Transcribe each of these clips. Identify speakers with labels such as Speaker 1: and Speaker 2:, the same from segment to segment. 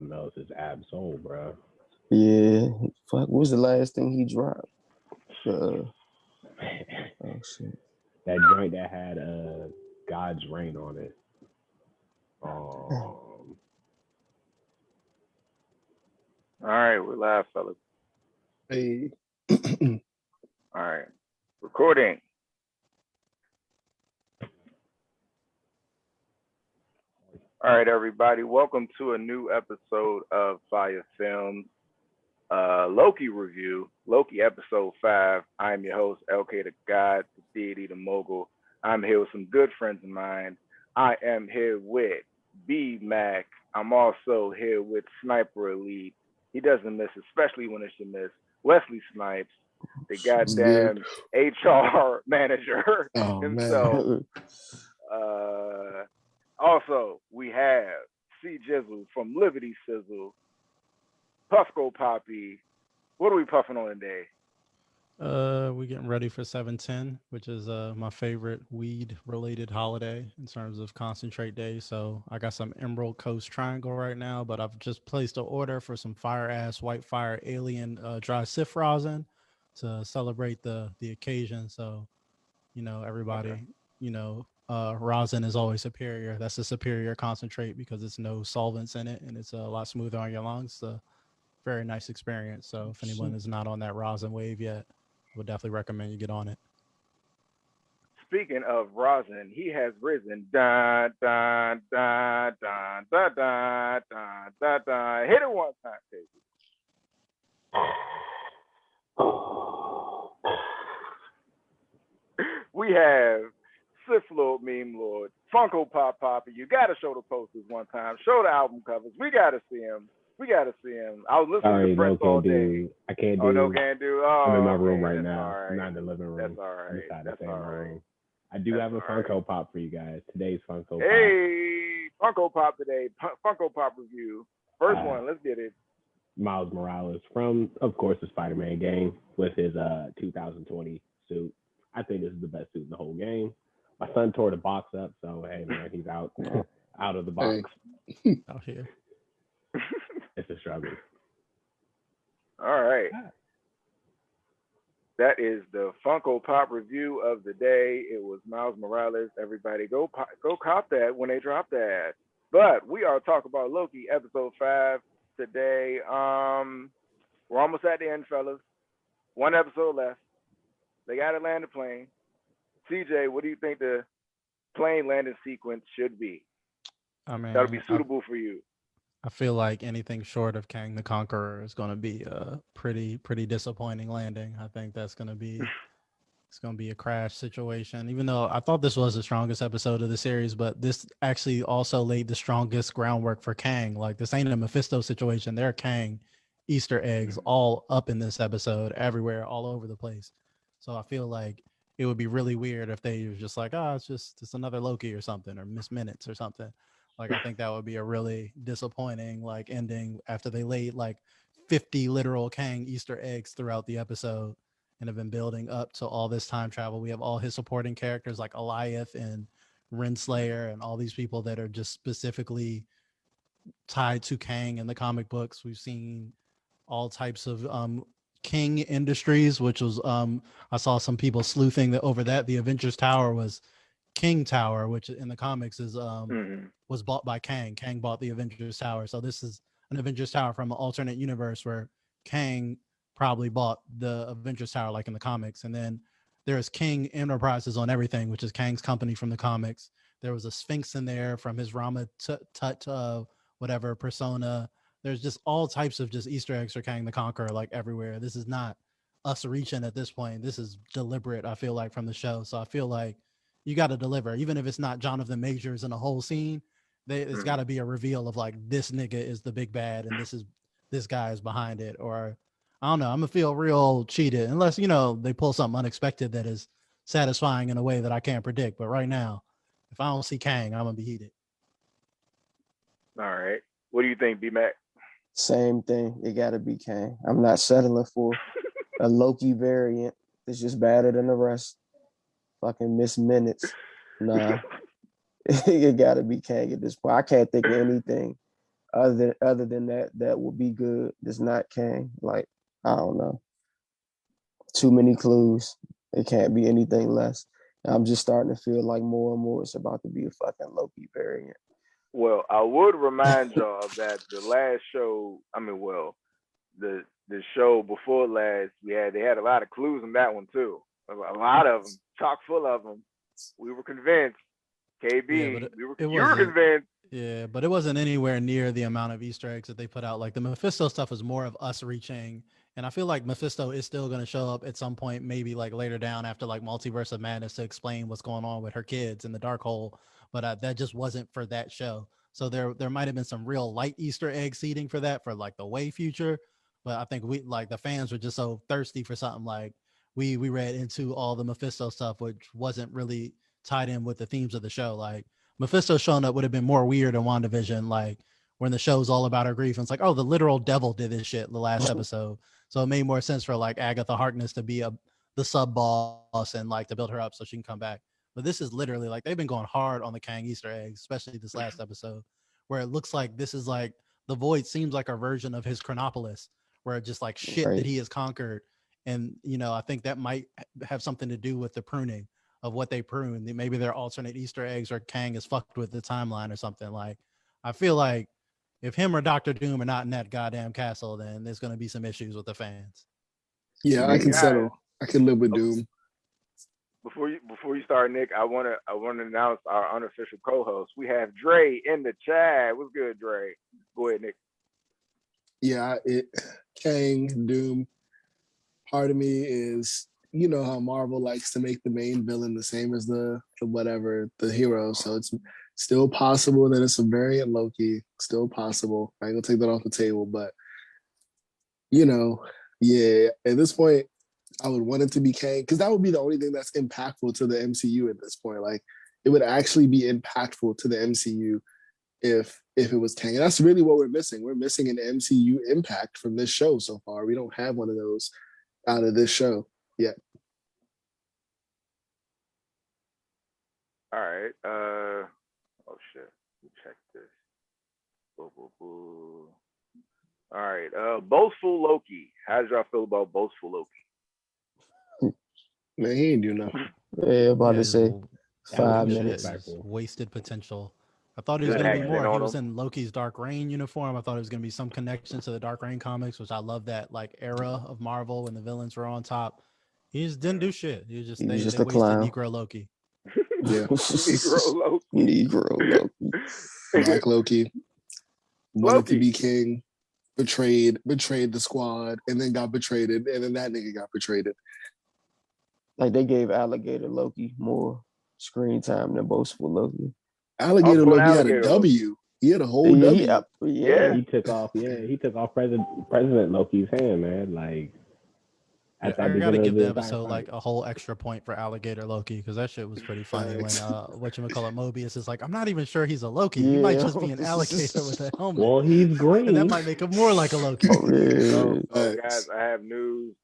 Speaker 1: smells his Absol, bro.
Speaker 2: Yeah. Fuck. What was the last thing he dropped? Oh shit.
Speaker 1: That joint that had God's Rain on it.
Speaker 3: All right, we're live, fellas.
Speaker 2: Hey.
Speaker 3: All right, recording. All right, everybody, welcome to a new episode of FIYAfilmz Loki review, Loki episode 5. I'm your host, LK the God, the Deity, the Mogul. I'm here with some good friends of mine. I am here with B Mac. I'm also here with Sniper Elite. He doesn't miss, especially when it should miss. Wesley Snipes, the goddamn HR manager himself. Also, we have C Jizzle from Liberty Sizzle, Puffco Poppy. What are we puffing on today?
Speaker 4: We're getting ready for 7/10, which is my favorite weed-related holiday in terms of concentrate day. So I got some Emerald Coast Triangle right now, but I've just placed an order for some fire-ass White Fire Alien dry sif rosin to celebrate the occasion. So, you know, everybody, rosin is always superior. That's a superior concentrate because it's no solvents in it and it's a lot smoother on your lungs. So very nice experience. So if anyone is not on that rosin wave yet, I would definitely recommend you get on it.
Speaker 3: Speaking of rosin, he has risen. Dun, dun, dun, dun, dun, dun, dun, dun, dun. Hit it one time, baby. We have Sif Lord, Meme Lord, Funko Pop Poppy. You got to show the posters one time. Show the album covers. We got to see him. I was listening to Prince all day.
Speaker 1: I can't do.
Speaker 3: Oh, no, can't do. Oh,
Speaker 1: I'm in my room right now.
Speaker 3: Right.
Speaker 1: I'm not in the living room.
Speaker 3: That's all right.
Speaker 1: That's all right. I do have a Funko Pop for you guys. Today's Funko Pop.
Speaker 3: Hey, Funko Pop today. Funko Pop review. First one. Let's get it.
Speaker 1: Miles Morales from, of course, the Spider-Man game with his 2020 suit. I think this is the best suit in the whole game. My son tore the box up, so hey man, he's out of the box.
Speaker 4: Out here.
Speaker 1: It's a struggle.
Speaker 3: All right. That is the Funko Pop review of the day. It was Miles Morales. Everybody go cop that when they drop that. But we are talking about Loki episode 5 today. We're almost at the end, fellas. One episode left. They got to land the plane. CJ, what do you think the plane landing sequence should be?
Speaker 4: I mean,
Speaker 3: that'll be suitable for you.
Speaker 4: I feel like anything short of Kang the Conqueror is going to be a pretty disappointing landing. I think that's going to be it's going to be a crash situation. Even though I thought this was the strongest episode of the series, but this actually also laid the strongest groundwork for Kang. Like this ain't a Mephisto situation. There are Kang Easter eggs all up in this episode, everywhere, all over the place. So I feel like it would be really weird if they were just like, it's another Loki or something, or Miss Minutes or something. Like, I think that would be a really disappointing like ending after they laid like 50 literal Kang Easter eggs throughout the episode and have been building up to all this time travel. We have all his supporting characters like Elias and Renslayer and all these people that are just specifically tied to Kang in the comic books. We've seen all types of King Industries, which was I saw some people sleuthing over that the Avengers Tower was King Tower, which in the comics is was bought by Kang. Kang bought the Avengers Tower. So this is an Avengers Tower from an alternate universe where Kang probably bought the Avengers Tower like in the comics. And then there's King Enterprises on everything, which is Kang's company from the comics. There was a Sphinx in there from his Rama Tut whatever persona. There's just all types of just Easter eggs for Kang the Conqueror, like everywhere. This is not us reaching at this point. This is deliberate, I feel like, from the show. So I feel like you got to deliver, even if it's not Jonathan Majors in a whole scene. It's got to be a reveal of like, this nigga is the big bad and this guy is behind it. Or I don't know, I'm gonna feel real cheated unless, they pull something unexpected that is satisfying in a way that I can't predict. But right now, if I don't see Kang, I'm gonna be heated.
Speaker 3: All right. What do you think, B-Mac?
Speaker 2: Same thing. It got to be Kang. I'm not settling for a Loki variant that's just better than the rest. Fucking Miss Minutes. Nah. It got to be Kang at this point. I can't think of anything Other than that, that would be good. It's not Kang. Like, I don't know. Too many clues. It can't be anything less. I'm just starting to feel like more and more it's about to be a fucking Loki variant.
Speaker 3: Well, I would remind y'all that the last show, the show before last, they had a lot of clues in that one too. A lot of them, chock full of them. We were convinced. KB, you were convinced.
Speaker 4: Yeah, but it wasn't anywhere near the amount of Easter eggs that they put out. Like the Mephisto stuff was more of us reaching, and I feel like Mephisto is still going to show up at some point, maybe like later down after like Multiverse of Madness to explain what's going on with her kids in the dark hole. But that just wasn't for that show. So there might have been some real light Easter egg seeding for that for like the way future. But I think we like the fans were just so thirsty for something like we read into all the Mephisto stuff, which wasn't really tied in with the themes of the show. Like Mephisto showing up would have been more weird in WandaVision, like when the show's all about her grief. And it's like, oh, the literal devil did this shit the last episode. So it made more sense for like Agatha Harkness to be the sub boss and like to build her up so she can come back. But this is literally like they've been going hard on the Kang Easter eggs, especially this last episode, where it looks like this is like the Void seems like a version of his Chronopolis, where it's just like shit that he has conquered. And, you know, I think that might have something to do with the pruning of what they prune. Maybe they're alternate Easter eggs or Kang is fucked with the timeline or something. Like, I feel like if him or Dr. Doom are not in that goddamn castle, then there's going to be some issues with the fans.
Speaker 5: Yeah, I can settle. I can live with Doom.
Speaker 3: Before you start, Nick, I want to announce our unofficial co-host. We have Dre in the chat. What's good, Dre? Go ahead, Nick.
Speaker 5: Yeah, Kang, Doom. Part of me is, you know how Marvel likes to make the main villain the same as the hero. So it's still possible that it's a variant Loki. Still possible. I ain't gonna take that off the table, but you know, yeah, at this point, I would want it to be Kang because that would be the only thing that's impactful to the MCU at this point. Like, it would actually be impactful to the MCU if it was Kang. And that's really what we're missing. We're missing an MCU impact from this show so far. We don't have one of those out of this show yet.
Speaker 3: All right. Oh shit. Let me check this. Boo, boo, boo. All right. Boastful Loki. How did y'all feel about Boastful Loki?
Speaker 5: Man, he ain't do nothing.
Speaker 2: Yeah, about to say 5 minutes.
Speaker 4: Wasted potential. I thought he was going to be more. He was in Loki's Dark Reign uniform. I thought it was going to be some connection to the Dark Reign comics, which I love that like era of Marvel when the villains were on top. He just didn't do shit. He was just they wasted Negro Loki.
Speaker 5: Yeah,
Speaker 3: Negro Loki.
Speaker 5: Black Loki wanted to be king, betrayed the squad, and then got betrayed, and then that nigga got betrayed.
Speaker 2: Like they gave Alligator Loki more screen time than Boastful Loki.
Speaker 5: Alligator Loki had a W. He had a whole W.
Speaker 2: Yeah,
Speaker 1: he took off. Yeah, he took off President Loki's hand, man. Like,
Speaker 4: I gotta give the episode like a whole extra point for Alligator Loki because that shit was pretty funny. When whatchamacallit Morbius is like, I'm not even sure he's a Loki. He might just be an alligator with a helmet.
Speaker 1: Well, he's green,
Speaker 4: and that might make him more like a Loki.
Speaker 3: So, guys, I have news.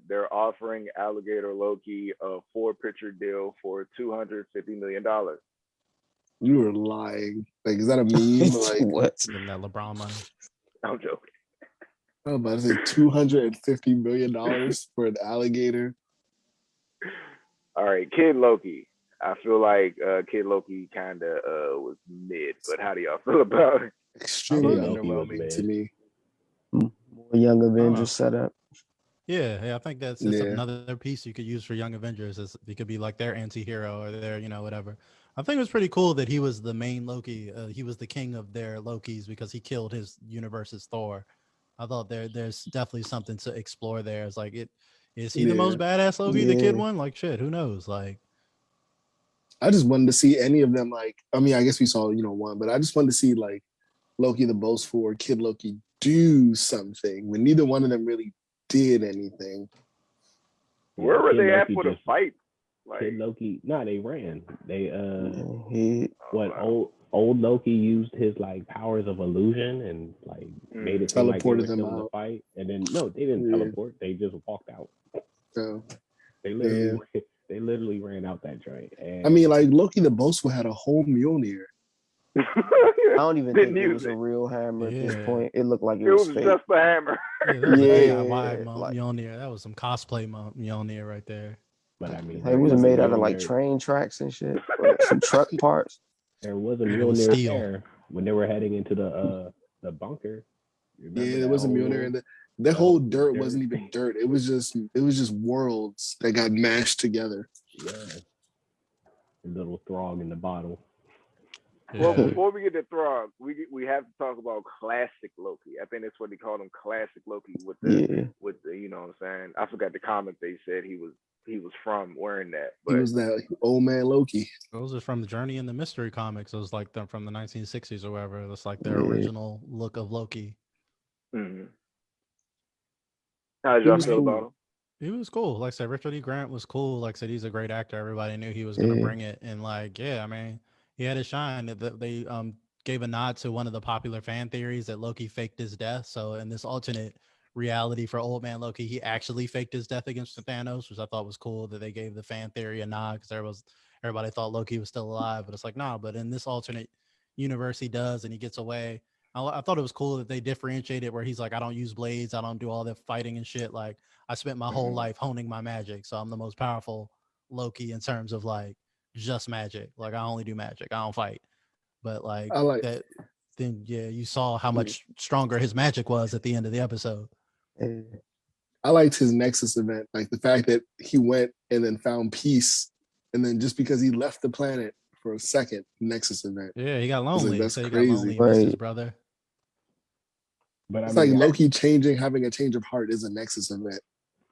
Speaker 3: They're offering Alligator Loki a 4-picture deal for $250 million.
Speaker 5: You were lying. Like, is that a meme? Like,
Speaker 2: what?
Speaker 4: Give that LeBron money.
Speaker 3: I'm joking.
Speaker 5: I'm about to say $250 million for an alligator.
Speaker 3: All right, Kid Loki. I feel like Kid Loki kind of was mid, but how do y'all feel about it?
Speaker 5: Extremely underwhelming to me.
Speaker 2: More Young Avengers setup.
Speaker 4: Yeah, I think that's another piece you could use for Young Avengers. Is he could be like their anti-hero or their, whatever. I think it was pretty cool that he was the main Loki. He was the king of their Lokis because he killed his universe's Thor. I thought there's definitely something to explore there. It's like, is he the most badass Loki, the kid one? Like, shit, who knows? Like,
Speaker 5: I just wanted to see any of them. Like, I mean, I guess we saw, one, but I just wanted to see like Loki the Boastful or Kid Loki do something when neither one of them really did anything.
Speaker 3: Where were they at for the fight? Like,
Speaker 1: Kid Loki, they ran. They old Loki used his like powers of illusion and like made it seem like they were still in the fight. And then they didn't teleport. They just walked out.
Speaker 5: So
Speaker 1: they literally ran out that joint. And
Speaker 5: I mean, like Loki the Boastful had a whole Mjolnir.
Speaker 2: I don't even think it was a
Speaker 3: it.
Speaker 2: real hammer at this
Speaker 4: Yeah.
Speaker 2: point. It looked like it
Speaker 3: It
Speaker 2: was
Speaker 3: was
Speaker 2: fake.
Speaker 3: just a hammer.
Speaker 4: Yeah, that was a
Speaker 2: Yeah,
Speaker 4: DIY
Speaker 2: like
Speaker 4: Mjolnir. That was some cosplay Mjolnir right there.
Speaker 1: But I mean,
Speaker 2: it
Speaker 1: there
Speaker 2: was
Speaker 1: was a
Speaker 2: made out of like
Speaker 1: Mjolnir.
Speaker 2: train tracks and shit, or some truck parts.
Speaker 1: There was a
Speaker 4: It was
Speaker 1: Mjolnir
Speaker 4: steel.
Speaker 1: there when they were heading into the bunker. Remember
Speaker 5: Yeah,
Speaker 1: that
Speaker 5: there was a
Speaker 1: whole
Speaker 5: Mjolnir, and that
Speaker 1: that
Speaker 5: whole
Speaker 1: whole
Speaker 5: dirt
Speaker 1: dirt?
Speaker 5: wasn't even dirt. It was just worlds that got mashed together.
Speaker 1: Yeah, a little Throg in the bottle.
Speaker 3: Well,
Speaker 4: Yeah.
Speaker 3: before we get to Throg, we have to talk about classic Loki. I think that's what they called him, classic Loki. With the you know what I'm saying. I forgot the comment they said he was from wearing that. But
Speaker 5: He was that old man Loki.
Speaker 4: Those are from the Journey in the Mystery comics. It was like them from the 1960s or whatever. That's like their
Speaker 2: Yeah.
Speaker 4: original look of Loki.
Speaker 3: mm-hmm. How did y'all
Speaker 5: was
Speaker 3: feel
Speaker 5: cool.
Speaker 3: about him?
Speaker 4: He was cool. Like I said, Richard E. Grant was cool. Like I said, he's a great actor. Everybody knew he was going to bring it. And like, yeah, I mean, he had his shine. They gave a nod to one of the popular fan theories that Loki faked his death. So in this alternate reality for Old Man Loki, he actually faked his death against Thanos, which I thought was cool that they gave the fan theory a nod because everybody thought Loki was still alive. But it's like, nah, but in this alternate universe, he does, and he gets away. I thought it was cool that they differentiated where he's like, I don't use blades. I don't do all that fighting and shit. Like, I spent my whole life honing my magic. So I'm the most powerful Loki in terms of like just magic. Like, I only do magic. I don't fight. But like
Speaker 5: I like
Speaker 4: that, then yeah, you saw how much stronger his magic was at the end of the episode.
Speaker 5: I liked his Nexus event, like the fact that he went and then found peace, and then just because he left the planet for a second, Nexus event.
Speaker 4: Yeah, he got lonely.
Speaker 5: Like, that's
Speaker 4: he
Speaker 5: crazy.
Speaker 4: got lonely. He missed his brother.
Speaker 1: But
Speaker 5: It's like Loki having a change of heart is a Nexus event.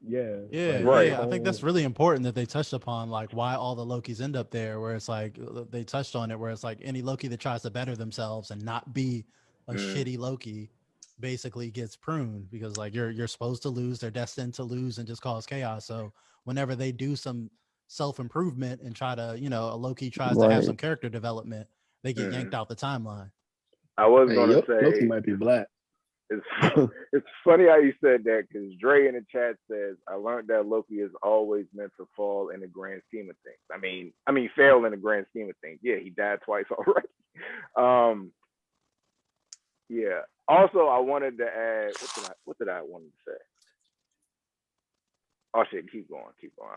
Speaker 1: Yeah,
Speaker 3: Right.
Speaker 4: I think that's really important that they touched upon like why all the Lokis end up there, where it's like they touched on it, where it's like any Loki that tries to better themselves and not be a shitty Loki basically gets pruned because like you're supposed to lose, they're destined to lose and just cause chaos. So whenever they do some self-improvement and try to, a Loki tries to have some character development, they get yanked out the timeline.
Speaker 3: I was gonna say
Speaker 5: Loki might be black.
Speaker 3: It's funny how you said that because Dre in the chat says, I learned that Loki is always meant to fall in the grand scheme of things. I mean fail in the grand scheme of things. Yeah, he died twice already. Yeah. Also, I wanted to add, what did I want to say? Oh shit, keep going.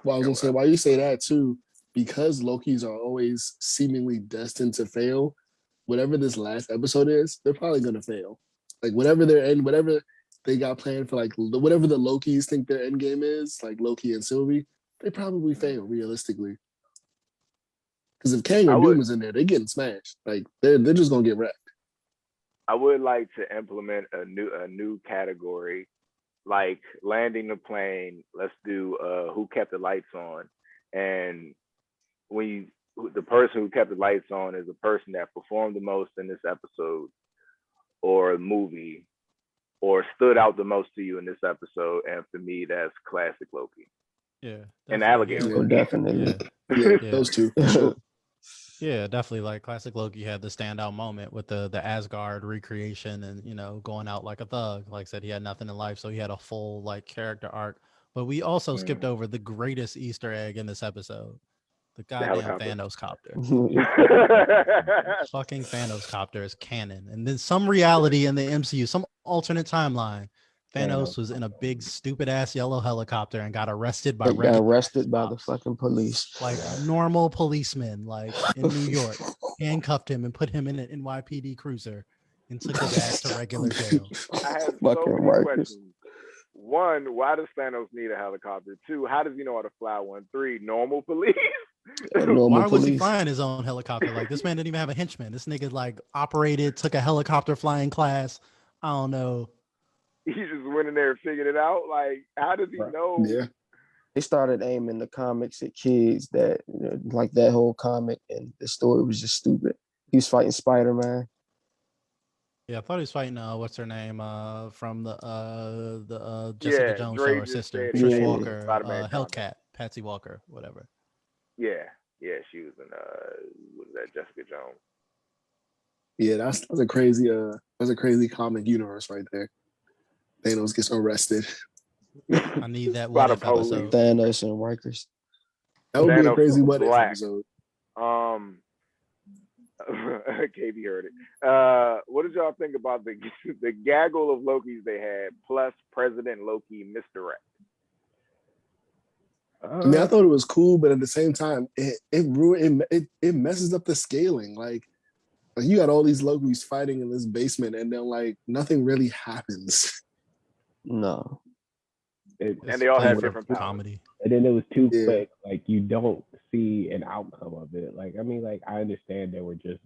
Speaker 5: Well, I was gonna say, why you say that too, because Lokis are always seemingly destined to fail, whatever this last episode is, they're probably gonna fail. Like whatever they got planned for, like whatever the Lokis think their end game is, like Loki and Sylvie, they probably fail realistically. Because if Kang or Doom is in there, they're getting smashed. Like they're just gonna get wrecked.
Speaker 3: I would like to implement a new category, like landing the plane. Let's do who kept the lights on, and the person who kept the lights on is the person that performed the most in this episode or movie or stood out the most to you in this episode. And for me, that's classic Loki.
Speaker 4: Yeah.
Speaker 3: And alligator Loki.
Speaker 2: Definitely.
Speaker 5: Yeah, those two. For sure.
Speaker 4: Yeah, definitely. Like classic Loki had the standout moment with the Asgard recreation and, going out like a thug. Like I said, he had nothing in life. So he had a full like character arc. But we also skipped over the greatest Easter egg in this episode. The goddamn Thanos copter. Fucking Thanos copter is canon. And then some reality in the MCU, some alternate timeline, Thanos was in a big stupid ass yellow helicopter and got arrested by
Speaker 2: the fucking police.
Speaker 4: Like normal policemen, like in New York, handcuffed him and put him in an NYPD cruiser and took his ass to regular jail.
Speaker 3: I have so many questions. One, why does Thanos need a helicopter? Two, how does he know how to fly one? Three, normal police.
Speaker 4: Why was he flying his own helicopter? Like this man didn't even have a henchman. This nigga like took a helicopter flying class. I don't know.
Speaker 3: He just went in there and figured it out. Like, how does he know?
Speaker 5: Yeah.
Speaker 2: They started aiming the comics at kids that like that whole comic, and the story was just stupid. He was fighting Spider-Man.
Speaker 4: Yeah, I thought he was fighting what's her name from the Jessica Jones show, her sister, Trish Walker, Hellcat, Patsy Walker, whatever.
Speaker 3: Yeah, she was in what is that, Jessica Jones?
Speaker 5: Yeah, that's a crazy comic universe right there. Thanos gets arrested.
Speaker 4: I need that what if episode.
Speaker 2: Thanos and Rikers.
Speaker 5: That would be a crazy what if episode.
Speaker 3: KB heard it. What did y'all think about the the gaggle of Lokis they had, plus President Loki misdirect?
Speaker 5: I mean, I thought it was cool, but at the same time, it messes up the scaling. Like you got all these Lokis fighting in this basement, and then like nothing really happens.
Speaker 2: No.
Speaker 3: And they all have different powers.
Speaker 4: comedy.
Speaker 1: And then it was too
Speaker 5: Yeah.
Speaker 1: quick. Like you don't see an outcome of it. Like I mean, like I understand they were just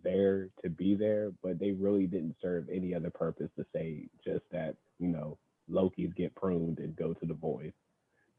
Speaker 1: there to be there, but they really didn't serve any other purpose to say just that, Loki's get pruned and go to the void.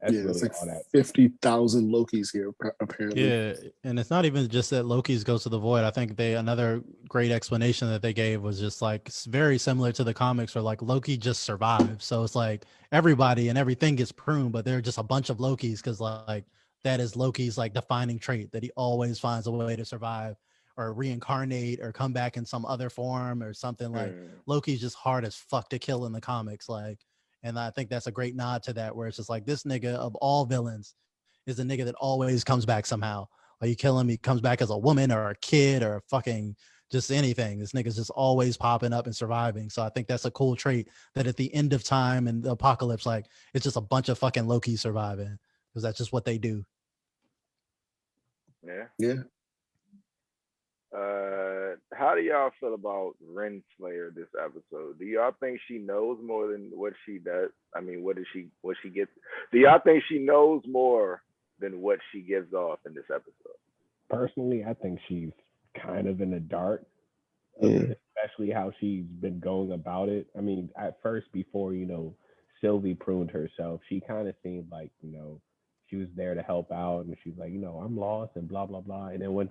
Speaker 1: That's
Speaker 5: Yeah, it's
Speaker 1: really
Speaker 5: like
Speaker 1: all that.
Speaker 5: 50,000 Lokis here apparently.
Speaker 4: Yeah, and it's not even just that Loki's goes to the void. I think another great explanation that they gave was just like very similar to the comics, where like Loki just survives. So it's like everybody and everything gets pruned, but they're just a bunch of Lokis because like that is Loki's like defining trait, that he always finds a way to survive or reincarnate or come back in some other form or something. Like Loki's just hard as fuck to kill in the comics. Like, and I think that's a great nod to that, where it's just like this nigga of all villains is the nigga that always comes back somehow. Like you kill him, he comes back as a woman or a kid or fucking just anything. This nigga's just always popping up and surviving. So I think that's a cool trait, that at the end of time and the apocalypse, like it's just a bunch of fucking Loki surviving, because that's just what they do.
Speaker 3: Yeah. How do y'all feel about Renslayer this episode? Do y'all think she knows more than what she does? I mean, what she gets? Do y'all think she knows more than what she gives off in this episode?
Speaker 1: Personally, I think she's kind of in the dark, especially how she's been going about it. I mean, at first, before, Sylvie pruned herself, she kind of seemed like, she was there to help out, and she's like, I'm lost and blah, blah, blah. And then when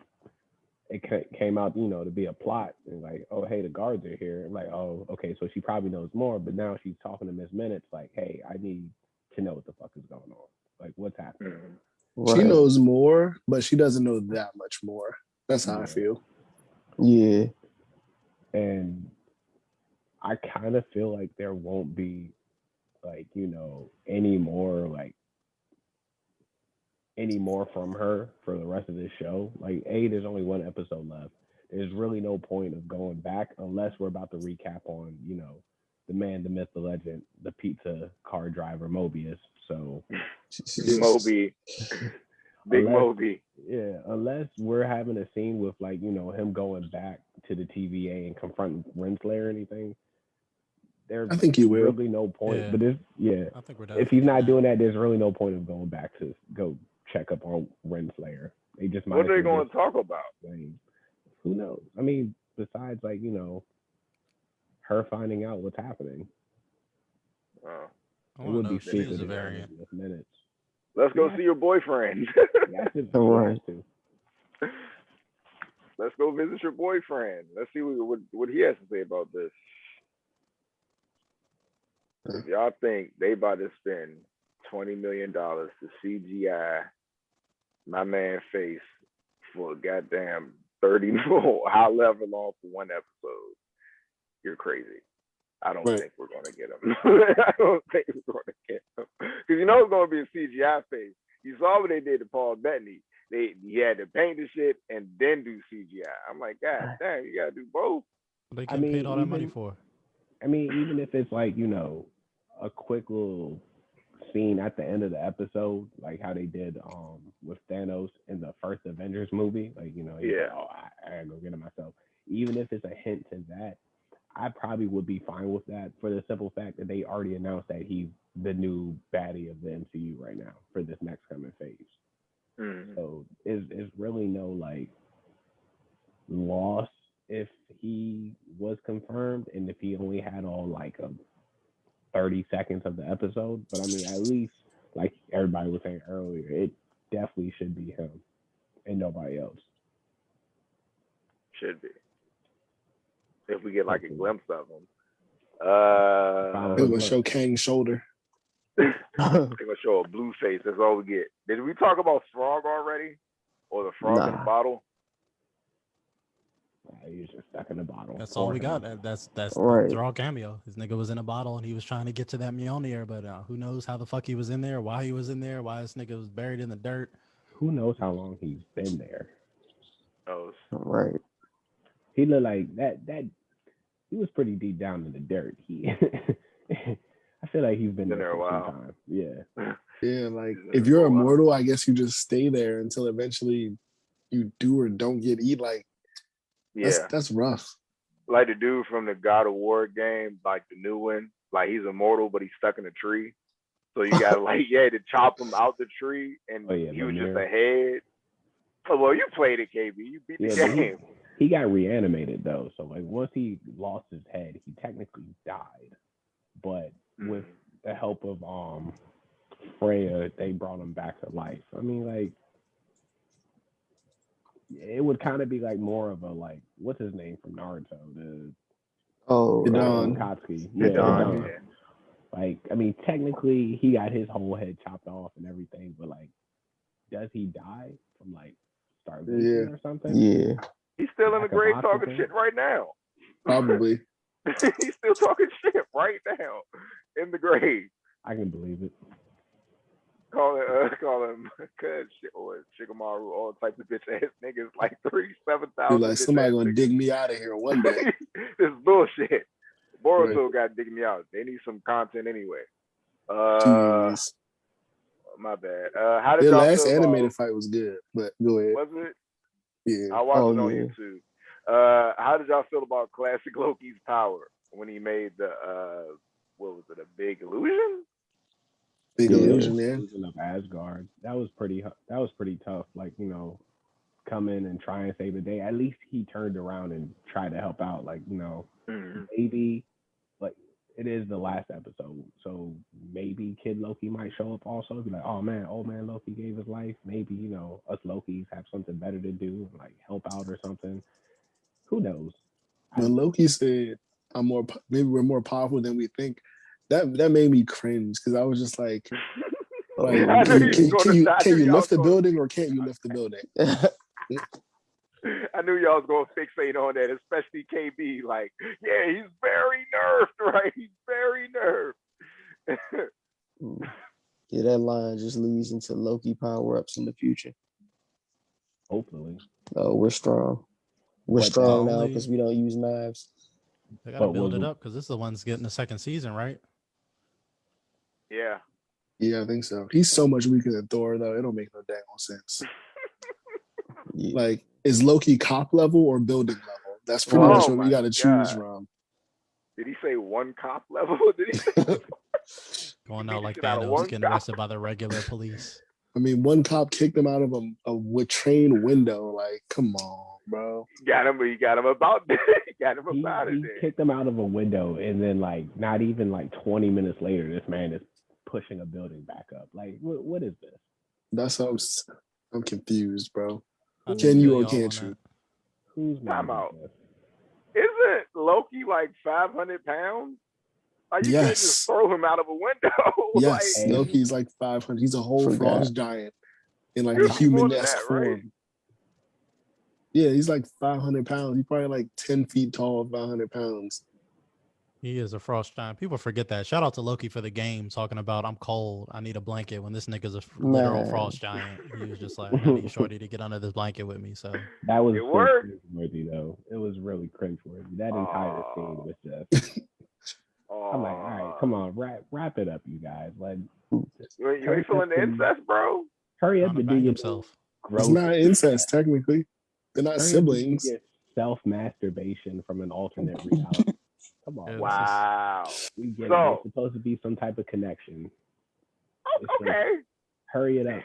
Speaker 1: it came out, to be a plot, and like, oh, hey, the guards are here. I'm like, oh, okay, so she probably knows more, but now she's talking to Miss Minutes like, hey, I need to know what the fuck is going on. Like, what's happening?
Speaker 5: Right. She knows more, but she doesn't know that much more. That's how I feel.
Speaker 2: Yeah.
Speaker 1: And I kind of feel like there won't be like, any more from her for the rest of this show. Like, there's only one episode left. There's really no point of going back unless we're about to recap on, the man, the myth, the legend, the pizza car driver, Morbius. So
Speaker 3: Moby. Big Moby.
Speaker 1: Yeah, unless we're having a scene with like, him going back to the TVA and confronting Renslayer or anything.
Speaker 5: I think he will.
Speaker 1: Really no point.
Speaker 4: Yeah.
Speaker 1: But
Speaker 4: I think we're
Speaker 1: if he's not doing that, there's really no point of going back to go check up on Renslayer. They just might.
Speaker 3: What are they going to talk about?
Speaker 1: Who knows? I mean, besides like, her finding out what's happening.
Speaker 4: It would be stupid. A variant.
Speaker 1: Minutes.
Speaker 3: Let's go see your boyfriend.
Speaker 2: Right.
Speaker 3: Let's go visit your boyfriend. Let's see what he has to say about this. If y'all think they about to spend $20 million to CGI my man face for a goddamn 30 high level long for one episode, you're crazy. I don't think we're going to get him. I don't think we're going to get him. Because it's going to be a CGI face. You saw what they did to Paul Bettany. He had to paint the shit and then do CGI. I'm like, God damn, you got to do both.
Speaker 4: They can paid all that money for.
Speaker 1: I mean, even if it's like, a quick little scene at the end of the episode, like how they did with Thanos in the first Avengers movie. Like, like, oh, I gotta go get it myself. Even if it's a hint to that, I probably would be fine with that for the simple fact that they already announced that he's the new baddie of the MCU right now for this next coming phase. So it's really no like loss if he was confirmed and if he only had all like 30 seconds of the episode. But I mean, at least like everybody was saying earlier, it definitely should be him and nobody else.
Speaker 3: Should be. If we get like a glimpse of him.
Speaker 5: It will show Kang's shoulder.
Speaker 3: They're gonna show a blue face. That's all we get. Did we talk about Frog already? Or the frog in the bottle?
Speaker 1: He was just stuck in the bottle.
Speaker 4: That's all we got. That's
Speaker 2: right.
Speaker 4: The Frog cameo. His nigga was in a bottle and he was trying to get to that Mjolnir, but who knows how the fuck he was in there, why he was in there, why this nigga was buried in the dirt.
Speaker 1: Who knows how long he's been there?
Speaker 3: Oh,
Speaker 2: right.
Speaker 1: He looked like that. He was pretty deep down in the dirt. I feel like he's been there
Speaker 3: a
Speaker 1: for some
Speaker 3: while.
Speaker 1: time. Yeah.
Speaker 5: Yeah, like if you're immortal, I guess you just stay there until eventually you do or don't get eat. Like, that's rough.
Speaker 3: Like the dude from the God of War game, like the new one, like he's immortal, but he's stuck in a tree. So you gotta to chop him out the tree, and he was just a head. Oh, well, you played it, KB. You beat the game.
Speaker 1: He got reanimated though, so like once he lost his head, he technically died. But with the help of Freya, they brought him back to life. I mean, like, it would kind of be like more of a like, what's his name from Naruto? Katsuki.
Speaker 3: Yeah.
Speaker 1: Like, I mean, technically, he got his whole head chopped off and everything, but like, does he die from like starvation or something?
Speaker 2: Yeah.
Speaker 3: He's still in the grave talking shit right now.
Speaker 5: Probably.
Speaker 3: He's still talking shit right now in the grave.
Speaker 1: I can believe it.
Speaker 3: Call him cuz or Shikamaru, all types of bitch ass niggas, like 37,000.
Speaker 5: Like, somebody gonna dig me out of here one day.
Speaker 3: This is bullshit. Boruto got to dig me out. They need some content anyway.
Speaker 5: Jeez.
Speaker 3: My bad. How did
Speaker 5: the
Speaker 3: y'all
Speaker 5: last
Speaker 3: feel
Speaker 5: animated fight was good, but go ahead.
Speaker 3: Was it?
Speaker 5: Yeah.
Speaker 3: I watched it on YouTube. How did y'all feel about classic Loki's power when he made the what was it, a big illusion?
Speaker 5: Big illusion,
Speaker 1: Illusion of Asgard. That was pretty tough. Like, you know, come in and try and save the day. At least he turned around and tried to help out. Like, you know, maybe like it is the last episode, so maybe Kid Loki might show up also. Be like, oh man, old man Loki gave his life. Maybe, you know, us Lokis have something better to do, like help out or something. Who knows?
Speaker 5: When Loki said, maybe we're more powerful than we think. That made me cringe because I was just like can you lift the building or can't you lift the building?
Speaker 3: I knew y'all was gonna fixate on that, especially KB. Like, yeah, he's very nerfed, right? He's very nerfed.
Speaker 2: Yeah, that line just leads into Loki power-ups in the future.
Speaker 1: Hopefully.
Speaker 2: Oh, we're strong. We're strong now because we don't use knives.
Speaker 4: They gotta build it up because this is the one's getting the second season, right?
Speaker 3: Yeah.
Speaker 5: Yeah, I think so. He's so much weaker than Thor, though. It don't make no dang sense. Like, is Loki cop level or building level? That's pretty much what we got to choose from.
Speaker 3: Did he say one cop level? Did he say
Speaker 4: going out like Thanos, getting arrested by the regular police?
Speaker 5: I mean, one cop kicked him out of a train window. Like, come on, bro.
Speaker 3: He got him about it.
Speaker 1: He kicked him out of a window, and then like not even like 20 minutes later, this man is pushing a building back up. Like, what is this?
Speaker 5: That's how I'm confused, bro. Can you or can't you?
Speaker 3: Who's time out? Isn't Loki like 500 pounds? Like, you can't just throw him out of a window.
Speaker 5: Yes, like, Loki's like 500. He's a whole frost giant in like a human-esque form. Right? Yeah, he's like 500 pounds. He's probably like 10 feet tall, 500 pounds.
Speaker 4: He is a frost giant. People forget that. Shout out to Loki for the game talking about I'm cold. I need a blanket when this nigga's a literal frost giant. He was just like, I need Shorty to get under this blanket with me. So
Speaker 1: that was cringeworthy though. It was really cringeworthy. That entire scene was just I'm like, all right, come on, wrap it up, you guys. Like,
Speaker 3: you ain't feeling the incest, bro?
Speaker 1: Hurry up and do
Speaker 4: yourself.
Speaker 5: It's not incest, technically. They're not siblings.
Speaker 1: Self-masturbation from an alternate reality. Come on.
Speaker 3: Wow.
Speaker 1: We get it. It's supposed to be some type of connection.
Speaker 3: Okay.
Speaker 1: Hurry it up.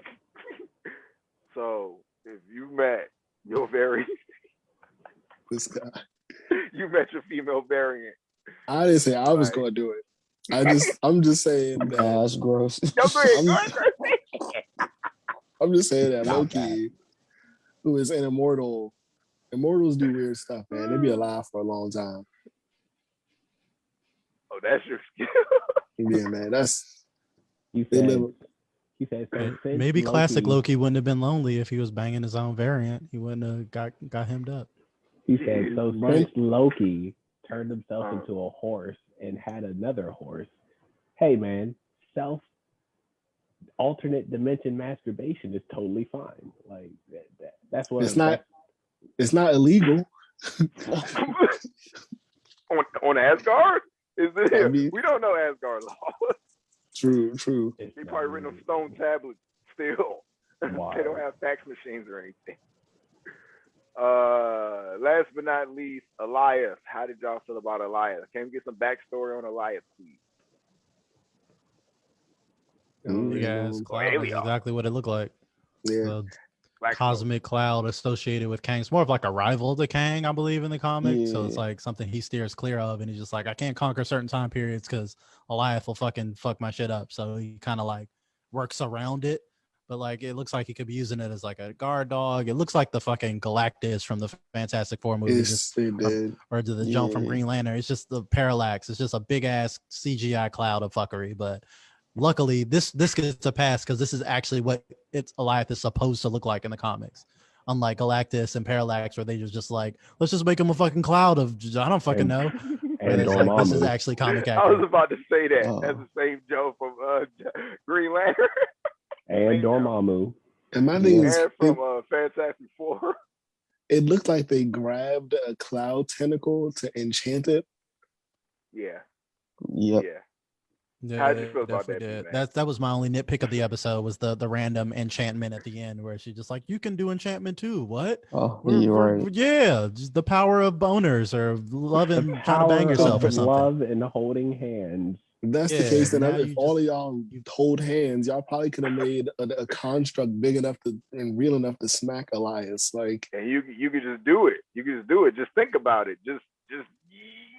Speaker 3: So, if you met your
Speaker 5: this guy,
Speaker 3: you met your female variant.
Speaker 5: I didn't say I was going to do it. I'm just saying that.
Speaker 2: That's gross.
Speaker 5: I'm just saying that Loki, who is an immortal, immortals do weird stuff, man. They be alive for a long time.
Speaker 3: Oh, that's your skill.
Speaker 5: Yeah, man.
Speaker 1: He said
Speaker 4: maybe classic Loki wouldn't have been lonely if he was banging his own variant. He wouldn't have got hemmed up.
Speaker 1: He said, so since Loki turned himself into a horse and had another horse, hey man, alternate dimension masturbation is totally fine. Like that's what
Speaker 5: it's not illegal.
Speaker 3: on Asgard? Is it?
Speaker 5: I mean,
Speaker 3: we don't know Asgard law.
Speaker 5: True.
Speaker 1: It's
Speaker 3: They
Speaker 1: not
Speaker 3: probably written on
Speaker 1: really-
Speaker 3: stone tablets still.
Speaker 1: Wow.
Speaker 3: They don't have fax machines or anything. Last but not least, Elias. How did y'all feel about Elias? Can we get some backstory on Elias, please?
Speaker 4: Big ass cloud is
Speaker 3: Alien.
Speaker 4: exactly what it looked like.
Speaker 5: Yeah.
Speaker 4: The
Speaker 3: Black
Speaker 4: cosmic cloud associated with Kang. It's more of like a rival to Kang, I believe, in the comic. So it's
Speaker 2: Yeah.
Speaker 4: like something he steers clear of, and he's just like, I can't conquer certain time periods because Elias will fucking fuck my shit up. So he kind of like works around it. But like it looks like he could be using it as like a guard dog. It looks like the fucking Galactus from the Fantastic Four movie,
Speaker 5: They did.
Speaker 4: or to the jump from
Speaker 2: Yeah.
Speaker 4: Green Lantern. It's just the parallax. It's just a big ass CGI cloud of fuckery. But luckily, this gets a pass because this is actually what it's Elias is supposed to look like in the comics. Unlike Galactus and Parallax, where they just like, let's just make him a fucking cloud of I don't fucking know.
Speaker 1: And
Speaker 4: It's like, this is
Speaker 1: Dormammu.
Speaker 4: actually comic
Speaker 3: I was
Speaker 4: accurate.
Speaker 3: about to say that.
Speaker 2: Oh.
Speaker 3: That's the same joke from Green Lantern
Speaker 1: And Dormammu.
Speaker 5: And my thing is,
Speaker 3: and from Fantastic Four.
Speaker 5: it looked like they grabbed a cloud tentacle to enchant it.
Speaker 3: Yeah,
Speaker 2: Yep.
Speaker 3: yeah.
Speaker 4: Yeah,
Speaker 3: How'd you feel about
Speaker 4: definitely
Speaker 3: that,
Speaker 4: did. That was my only nitpick of the episode was the random enchantment at the end where she's just like, you can do enchantment too. What?
Speaker 2: Oh, you're right.
Speaker 4: Yeah, just the power of boners or loving
Speaker 1: The
Speaker 4: trying to bang
Speaker 1: power
Speaker 4: yourself or
Speaker 1: of
Speaker 4: something.
Speaker 1: love and holding hands.
Speaker 5: If that's the
Speaker 4: Yeah,
Speaker 5: case, then
Speaker 4: now
Speaker 5: if
Speaker 4: you
Speaker 5: all of
Speaker 4: just-
Speaker 5: y'all hold hands, y'all probably could have made a construct big enough and real enough to smack Elias. Like,
Speaker 3: And you could just do it. You could just do it. Just think about it. Just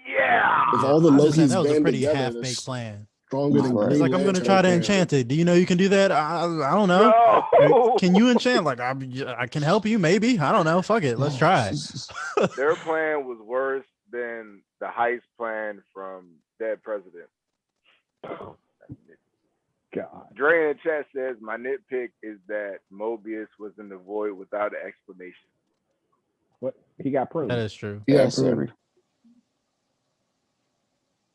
Speaker 3: yeah.
Speaker 5: if all the
Speaker 4: I'm just saying
Speaker 5: Lokis
Speaker 4: that was a
Speaker 5: band
Speaker 4: pretty
Speaker 5: together,
Speaker 4: half
Speaker 5: they're
Speaker 4: baked plan.
Speaker 5: stronger than
Speaker 2: Right.
Speaker 5: Green
Speaker 4: It's like, I'm gonna
Speaker 5: Lantern,
Speaker 4: try to
Speaker 5: apparently.
Speaker 4: enchant it. Do you know you can do that? I don't know.
Speaker 3: No.
Speaker 4: Can you enchant? Like I can help you, maybe. I don't know. Fuck it. Let's try.
Speaker 3: Their plan was worse than the heist plan from Dead President.
Speaker 1: God.
Speaker 3: Dre in the chat says my nitpick is that Morbius was in the void without an explanation.
Speaker 1: What? He got pruned.
Speaker 4: That is true.
Speaker 5: Yeah,
Speaker 2: That's
Speaker 5: bro.
Speaker 2: every.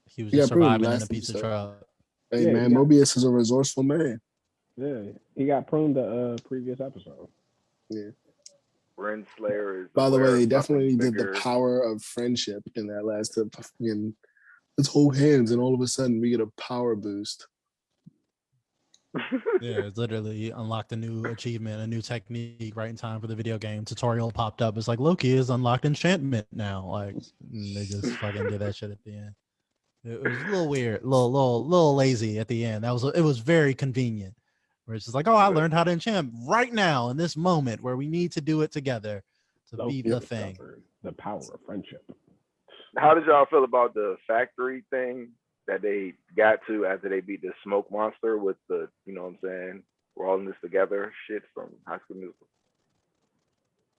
Speaker 4: He was
Speaker 5: Yeah,
Speaker 4: just
Speaker 5: prove
Speaker 4: surviving in a
Speaker 5: last
Speaker 4: pizza
Speaker 5: episode.
Speaker 4: truck.
Speaker 5: Hey,
Speaker 1: Yeah,
Speaker 5: man,
Speaker 1: he got-
Speaker 5: Morbius is a resourceful man.
Speaker 1: Yeah, he got pruned the previous episode.
Speaker 3: Renslayer is.
Speaker 5: By the way,
Speaker 3: aware
Speaker 5: they
Speaker 3: of
Speaker 5: definitely
Speaker 3: something
Speaker 5: did the
Speaker 3: bigger.
Speaker 5: power of friendship in that last fucking. Let's hold hands, and all of a sudden we get a power boost.
Speaker 4: Yeah, it's literally unlocked a new achievement, a new technique right in time for the video game. Tutorial popped up. It's like Loki is unlocked enchantment now. Like they just fucking did that shit at the end. It was a little weird, little lazy at the end. It was very convenient. Where it's just like, oh, I learned how to enchant right now in this moment where we need to do it together to
Speaker 1: Loki
Speaker 4: be the thing.
Speaker 1: discovered the power of friendship.
Speaker 3: How did y'all feel about the factory thing that they got to after they beat the smoke monster with the, you know what I'm saying, we're all in this together shit from High School Musical?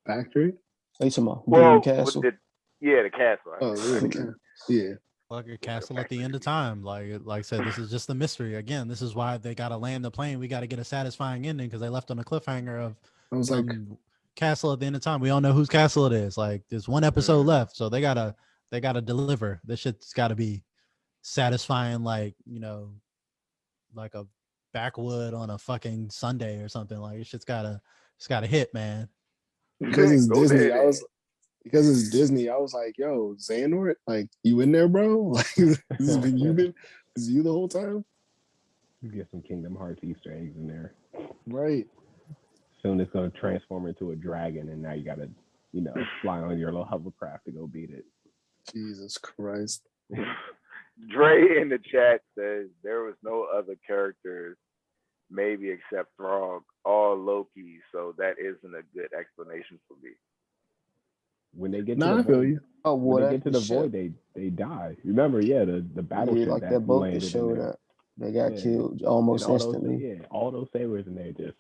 Speaker 5: Factory?
Speaker 2: Are you talking about
Speaker 3: Well,
Speaker 2: Dream Castle?
Speaker 3: the castle.
Speaker 5: Oh, yeah.
Speaker 4: Like a castle at the end of time. Like I said, this is just the mystery. Again, this is why they gotta land the plane. We gotta get a satisfying ending because they left on a cliffhanger of
Speaker 5: I was like,
Speaker 4: castle at the end of time. We all know whose castle it is. Like there's one episode left, so they gotta deliver. This shit's gotta be satisfying, like, you know, like a backwood on a fucking Sunday or something. Like it's gotta hit, man.
Speaker 5: because it's
Speaker 3: Go
Speaker 5: Disney,
Speaker 3: ahead.
Speaker 5: because it's Disney, I was like, yo, Xehanort, like, you in there, bro? Like, is you the whole time?
Speaker 1: You get some Kingdom Hearts Easter eggs in there.
Speaker 5: Right.
Speaker 1: Soon it's gonna transform into a dragon, and now you gotta, fly on your little hovercraft to go beat it.
Speaker 5: Jesus Christ.
Speaker 3: Dre in the chat says there was no other characters, maybe except Throg, all Loki, so that isn't a good explanation for me.
Speaker 1: When they get
Speaker 5: Nah,
Speaker 1: to
Speaker 5: I
Speaker 1: the
Speaker 5: feel
Speaker 1: void,
Speaker 5: you.
Speaker 2: Oh,
Speaker 1: when
Speaker 2: well,
Speaker 1: they get to the void, they die. Remember, the battleship
Speaker 2: like
Speaker 1: that
Speaker 2: that boat that
Speaker 1: landed in
Speaker 2: showed
Speaker 1: there.
Speaker 2: up. They got
Speaker 1: Yeah.
Speaker 2: killed almost
Speaker 1: And
Speaker 2: instantly.
Speaker 1: all those sailors in there just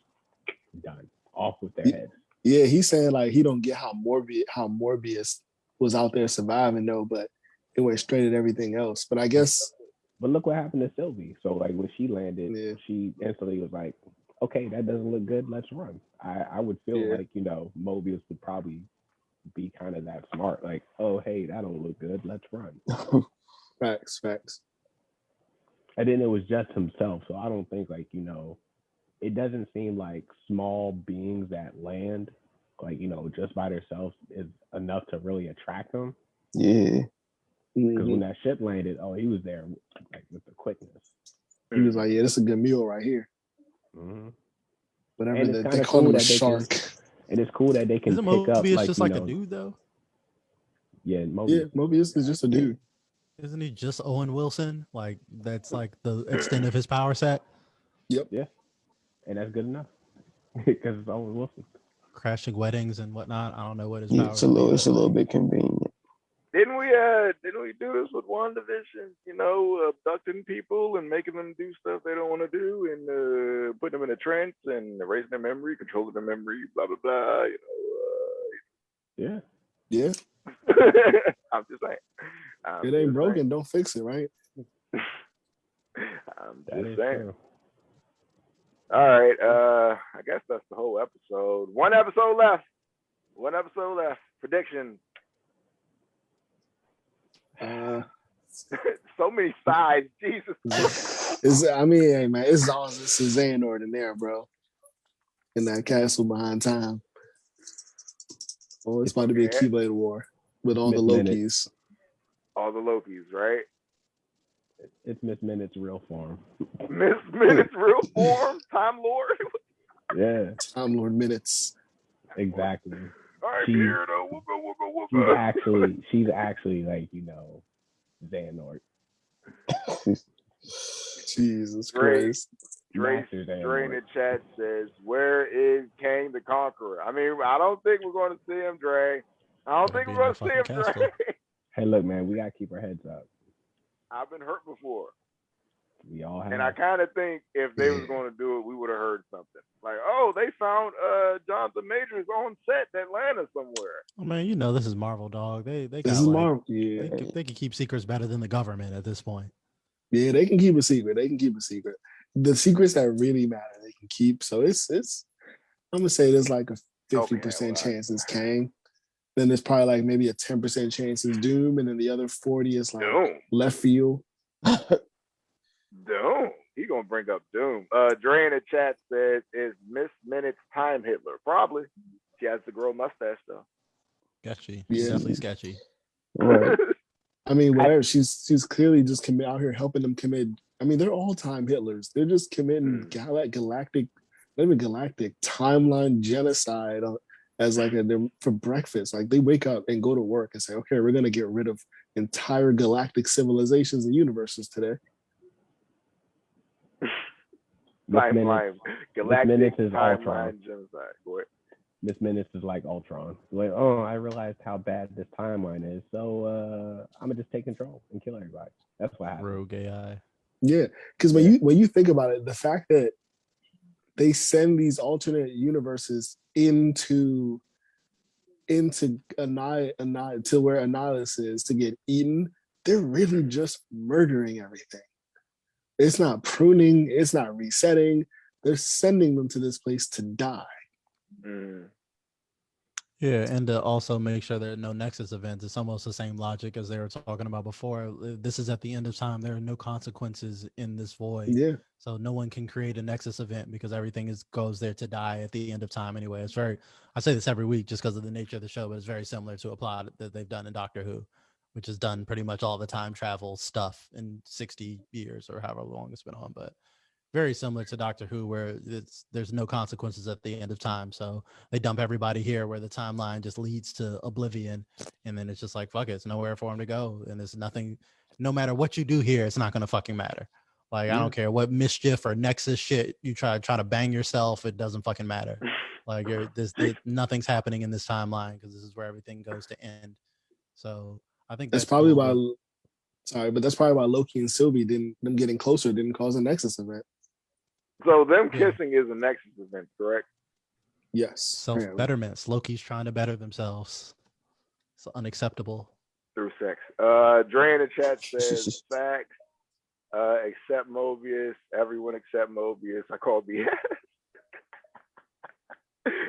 Speaker 1: done off with their
Speaker 5: Yeah.
Speaker 1: heads.
Speaker 5: Yeah, he's saying like he don't get how Morbius was out there surviving though, but it went straight at everything else. But I guess
Speaker 1: But look what happened to Sylvie. So like when she landed,
Speaker 5: Yeah.
Speaker 1: she instantly was like, "Okay, that doesn't look good. Let's run." I would feel
Speaker 5: Yeah.
Speaker 1: like Mobius would probably be kind of that smart. Like, oh hey, that don't look good. Let's run.
Speaker 5: facts.
Speaker 1: And then it was just himself. So I don't think it doesn't seem like small beings that land like just by themselves is enough to really attract them.
Speaker 2: Yeah.
Speaker 1: Because when that ship landed, he was there like with the quickness.
Speaker 5: He was like, "Yeah, this is a good meal right here."
Speaker 1: Mm-hmm.
Speaker 5: Whatever they call him, a shark.
Speaker 1: And it's cool that they can
Speaker 4: Isn't
Speaker 1: pick up
Speaker 4: Morbius just like a dude though?
Speaker 1: Yeah, Mobius.
Speaker 5: Yeah, Mobius is just a dude.
Speaker 4: Isn't he just Owen Wilson? Like that's like the extent of his power set.
Speaker 5: Yep.
Speaker 1: Yeah, and that's good enough because it's Owen Wilson.
Speaker 4: Crashing weddings and whatnot. I don't know what his
Speaker 2: Yeah,
Speaker 4: power.
Speaker 2: it's a little bit convenient.
Speaker 3: Didn't we do this with WandaVision? Abducting people and making them do stuff they don't want to do, and putting them in a trance and erasing their memory, controlling their memory, blah blah blah.
Speaker 1: Yeah.
Speaker 5: Yeah.
Speaker 3: I'm just saying.
Speaker 5: It ain't broken. Don't fix it, right?
Speaker 3: I'm
Speaker 1: That
Speaker 3: just
Speaker 1: is
Speaker 3: saying.
Speaker 1: true.
Speaker 3: All right. I guess that's the whole episode. One episode left. Prediction. So many sides. Jesus.
Speaker 5: Hey man, it's always a Xehanort in there, bro. In that castle behind time. Oh, it's about to be a Keyblade War with all the Lokis.
Speaker 3: All the Lokis, right?
Speaker 1: It's Miss Minute's real form.
Speaker 3: Miss Minute's real form? Time Lord?
Speaker 1: Yeah.
Speaker 5: Time Lord Minutes.
Speaker 1: Exactly.
Speaker 3: All right, here though.
Speaker 1: She's actually like, Xehanort.
Speaker 5: Jesus Christ.
Speaker 3: Dre in the chat says, "Where is Kang the Conqueror?" I mean, I don't think we're going to see him, Dre. I don't think we're going to see him, Dre.
Speaker 1: Hey, look, man, we got to keep our heads up.
Speaker 3: I've been hurt before.
Speaker 1: We all have.
Speaker 3: And I kind of think if they was going to do it, we would have heard something. Like, oh, they found Jonathan Majors on set in Atlanta somewhere.
Speaker 4: I mean, this is Marvel, dog. They got
Speaker 5: this is Marvel. Yeah.
Speaker 4: They can keep secrets better than the government at this point.
Speaker 5: Yeah, they can keep a secret. The secrets that really matter, they can keep. So it's I'm gonna say there's like a 50% chance it's Kang. Then there's probably like maybe a 10% chance it's Doom, and then the other 40 is like left field.
Speaker 3: Doom. He gonna bring up Doom. Dre in the chat says, "Is Miss Minute's time Hitler?" Probably. She has to grow a mustache though.
Speaker 4: Sketchy. Yeah. Definitely sketchy.
Speaker 5: Right. I mean, whatever. She's clearly just out here helping them commit. I mean, they're all time Hitlers. They're just committing galactic timeline genocide as like for breakfast. Like they wake up and go to work and say, "Okay, we're gonna get rid of entire galactic civilizations and universes today."
Speaker 3: Galactic timeline genocide.
Speaker 1: Miss Minutes is like Ultron. Like, I realized how bad this timeline is, so I'm gonna just take control and kill everybody. That's what happened.
Speaker 4: Rogue AI.
Speaker 5: Yeah, because when you think about it, the fact that they send these alternate universes into to where Annihilus is to get eaten, they're really just murdering everything. It's not pruning. It's not resetting. They're sending them to this place to die.
Speaker 4: Yeah, and to also make sure there are no Nexus events. It's almost the same logic as they were talking about before. This is at the end of time. There are no consequences in this void.
Speaker 5: Yeah.
Speaker 4: So no one can create a Nexus event because everything goes there to die at the end of time anyway. It's I say this every week just because of the nature of the show, but it's very similar to a plot that they've done in Doctor Who, which has done pretty much all the time travel stuff in 60 years or however long it's been on. But very similar to Doctor Who, where there's no consequences at the end of time. So they dump everybody here where the timeline just leads to oblivion. And then it's just like, fuck it, it's nowhere for them to go. And there's nothing, no matter what you do here, it's not going to fucking matter. Like, I don't care what mischief or Nexus shit you try to bang yourself, it doesn't fucking matter. Like, nothing's happening in this timeline because this is where everything goes to end. So I think
Speaker 5: that's probably why. Sorry, but that's probably why Loki and Sylvie them getting closer didn't cause a Nexus event.
Speaker 3: So them kissing is a Nexus event, correct?
Speaker 5: Yes.
Speaker 4: Self-betterments. Loki's trying to better themselves. It's unacceptable.
Speaker 3: Through sex. Dre in the chat says facts. Except Morbius. Everyone except Morbius. I call BS.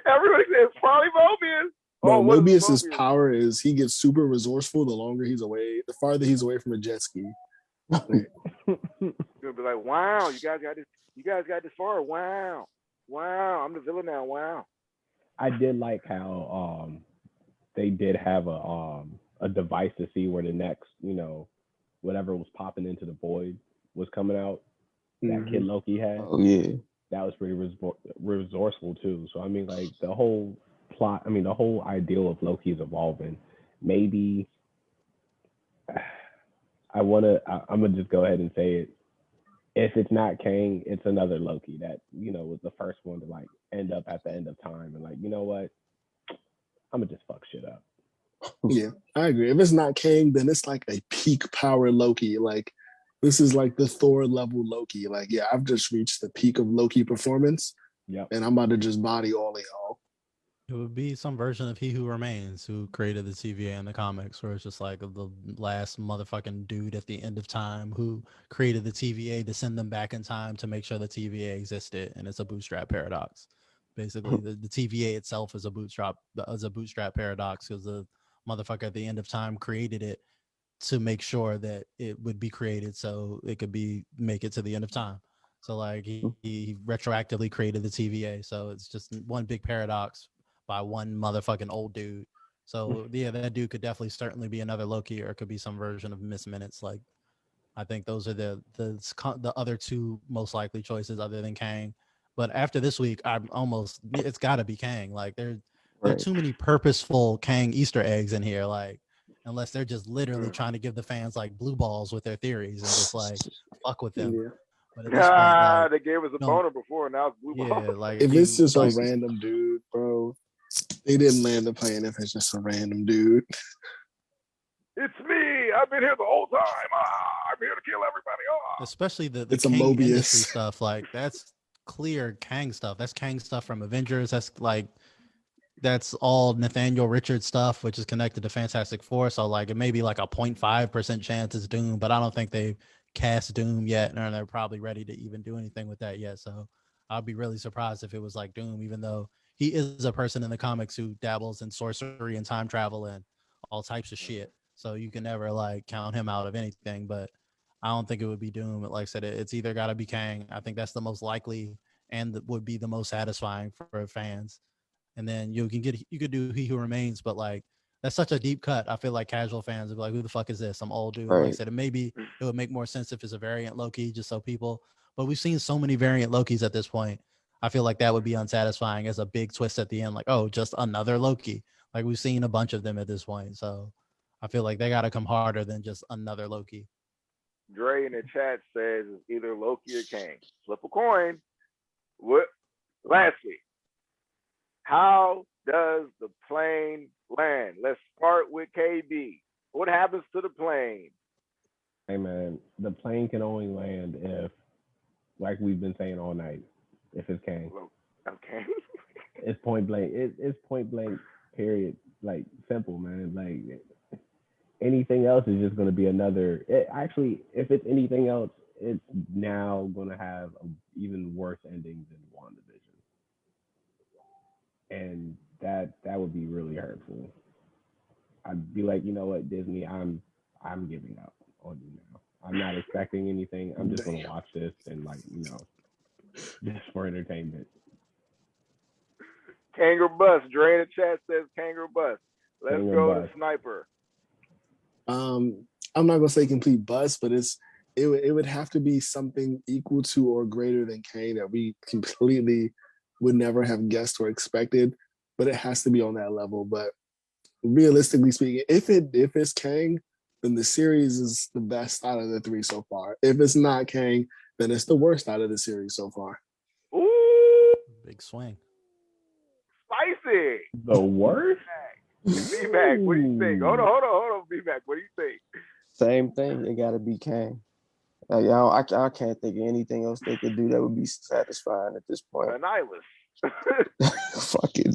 Speaker 3: Everyone except probably Morbius.
Speaker 5: Bro, Mobius's power is he gets super resourceful the longer he's away, the farther he's away from a jet ski.
Speaker 3: Gonna be like, wow, you guys got this far. Wow, I'm the villain now. Wow.
Speaker 1: I did like how they did have a device to see where the next, whatever was popping into the void was coming out. That kid Loki had.
Speaker 2: Oh yeah.
Speaker 1: That was pretty resourceful too. So I mean, like the whole plot. I mean, the whole ideal of Loki is evolving. Maybe I'm gonna just go ahead and say it. If it's not Kang, it's another Loki that was the first one to like end up at the end of time and like, you know what? I'm gonna just fuck shit up.
Speaker 5: Yeah, I agree. If it's not Kang, then it's like a peak power Loki. Like this is like the Thor level Loki. Like, yeah, I've just reached the peak of Loki performance.
Speaker 1: Yep.
Speaker 5: And I'm about to just body all of y'all.
Speaker 4: It would be some version of He Who Remains, who created the TVA in the comics, where it's just like the last motherfucking dude at the end of time who created the TVA to send them back in time to make sure the TVA existed, and it's a bootstrap paradox. Basically, the TVA itself is a bootstrap paradox because the motherfucker at the end of time created it to make sure that it would be created so it could make it to the end of time. So like he retroactively created the TVA. So it's just one big paradox by one motherfucking old dude. So yeah, that dude could definitely certainly be another Loki, or it could be some version of Miss Minutes. Like I think those are the other two most likely choices other than Kang. But after this week, it's got to be Kang. Like there are too many purposeful Kang Easter eggs in here. Like unless they're just literally trying to give the fans like blue balls with their theories and just like fuck with them.
Speaker 5: Yeah.
Speaker 4: But at this point, like
Speaker 3: they gave us a boner before, now it's blue ball.
Speaker 4: yeah, like
Speaker 5: if it's just a random dude, bro, they didn't land the plane if it's just a random dude.
Speaker 3: It's me. I've been here the whole time. I'm here to kill everybody.
Speaker 4: Especially the
Speaker 5: It's a
Speaker 4: Kang
Speaker 5: Mobius
Speaker 4: industry stuff. Like that's clear Kang stuff. That's Kang stuff from Avengers. That's all Nathaniel Richards stuff, which is connected to Fantastic Four. So like it may be like a 0.5% chance it's Doom, but I don't think they've cast Doom yet, and they're probably ready to even do anything with that yet. So I'd be really surprised if it was like Doom, even though he is a person in the comics who dabbles in sorcery and time travel and all types of shit. So you can never like count him out of anything, but I don't think it would be Doom. Like I said, it's either got to be Kang. I think that's the most likely and would be the most satisfying for fans. And then you could do He Who Remains, but like that's such a deep cut. I feel like casual fans would be like, who the fuck is this? Some old dude. Like I said, it would make more sense if it's a variant Loki, just so people. But we've seen so many variant Lokis at this point. I feel like that would be unsatisfying as a big twist at the end. Like, oh, just another Loki. Like we've seen a bunch of them at this point. So I feel like they got to come harder than just another Loki.
Speaker 3: Dre in the chat says it's either Loki or Kang. Flip a coin. What? Lastly, how does the plane land? Let's start with KB. What happens to the plane?
Speaker 1: Hey man, the plane can only land if, like we've been saying all night, if it's Kang.
Speaker 3: Okay.
Speaker 1: It's point blank. It's point blank. Period. Like simple, man. Like anything else is just going to be another. Actually, if it's anything else, it's now going to have an even worse ending than WandaVision, and that would be really hurtful. I'd be like, you know what, Disney, I'm giving up on you now. I'm not expecting anything. I'm just going to watch this and like, just for entertainment.
Speaker 3: Kangaroo Bus. Dre in the chat says Kangaroo Bus. Let's go to Sniper.
Speaker 5: I'm not gonna say complete bust, but it would have to be something equal to or greater than Kang that we completely would never have guessed or expected. But it has to be on that level. But realistically speaking, if it's Kang, then the series is the best out of the three so far. If it's not Kang, then it's the worst out of the series so far.
Speaker 3: Ooh,
Speaker 4: big swing.
Speaker 3: Spicy.
Speaker 1: The worst?
Speaker 3: B-Mac, what do you think? Hold on, B-Mac, what do you think?
Speaker 2: Same thing. It got to be Kang. I can't think of anything else they could do that would be satisfying at this point.
Speaker 3: Annihilus.
Speaker 2: Fucking.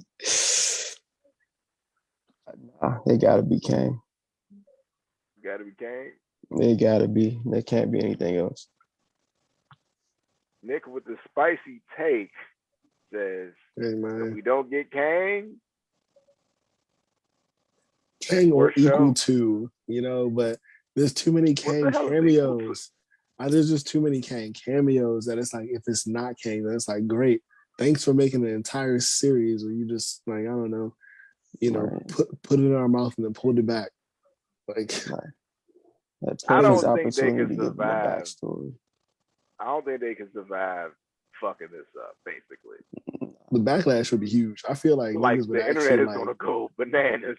Speaker 2: Nah, it got to be Kang.
Speaker 3: Got to be Kang.
Speaker 2: It got to be. There can't be anything else.
Speaker 3: Nick with the spicy take says,
Speaker 5: hey, man.
Speaker 3: if we don't get Kang
Speaker 5: or equal to, but there's too many Kang cameos. There's just too many Kang cameos that it's like, if it's not Kang, then it's like, great. thanks for making an entire series where you just like, I don't know,
Speaker 2: Right.
Speaker 5: put it in our mouth and then pulled it back. Like,
Speaker 2: Right. That
Speaker 3: I
Speaker 2: perfect
Speaker 3: don't think they
Speaker 2: opportunity
Speaker 3: can
Speaker 2: to give them a
Speaker 3: survive.
Speaker 2: backstory.
Speaker 3: I don't think they can survive fucking this up, basically.
Speaker 5: the backlash would be huge. I feel like
Speaker 3: Like
Speaker 5: niggas would
Speaker 3: the internet
Speaker 5: actually
Speaker 3: is
Speaker 5: like,
Speaker 3: gonna go bananas.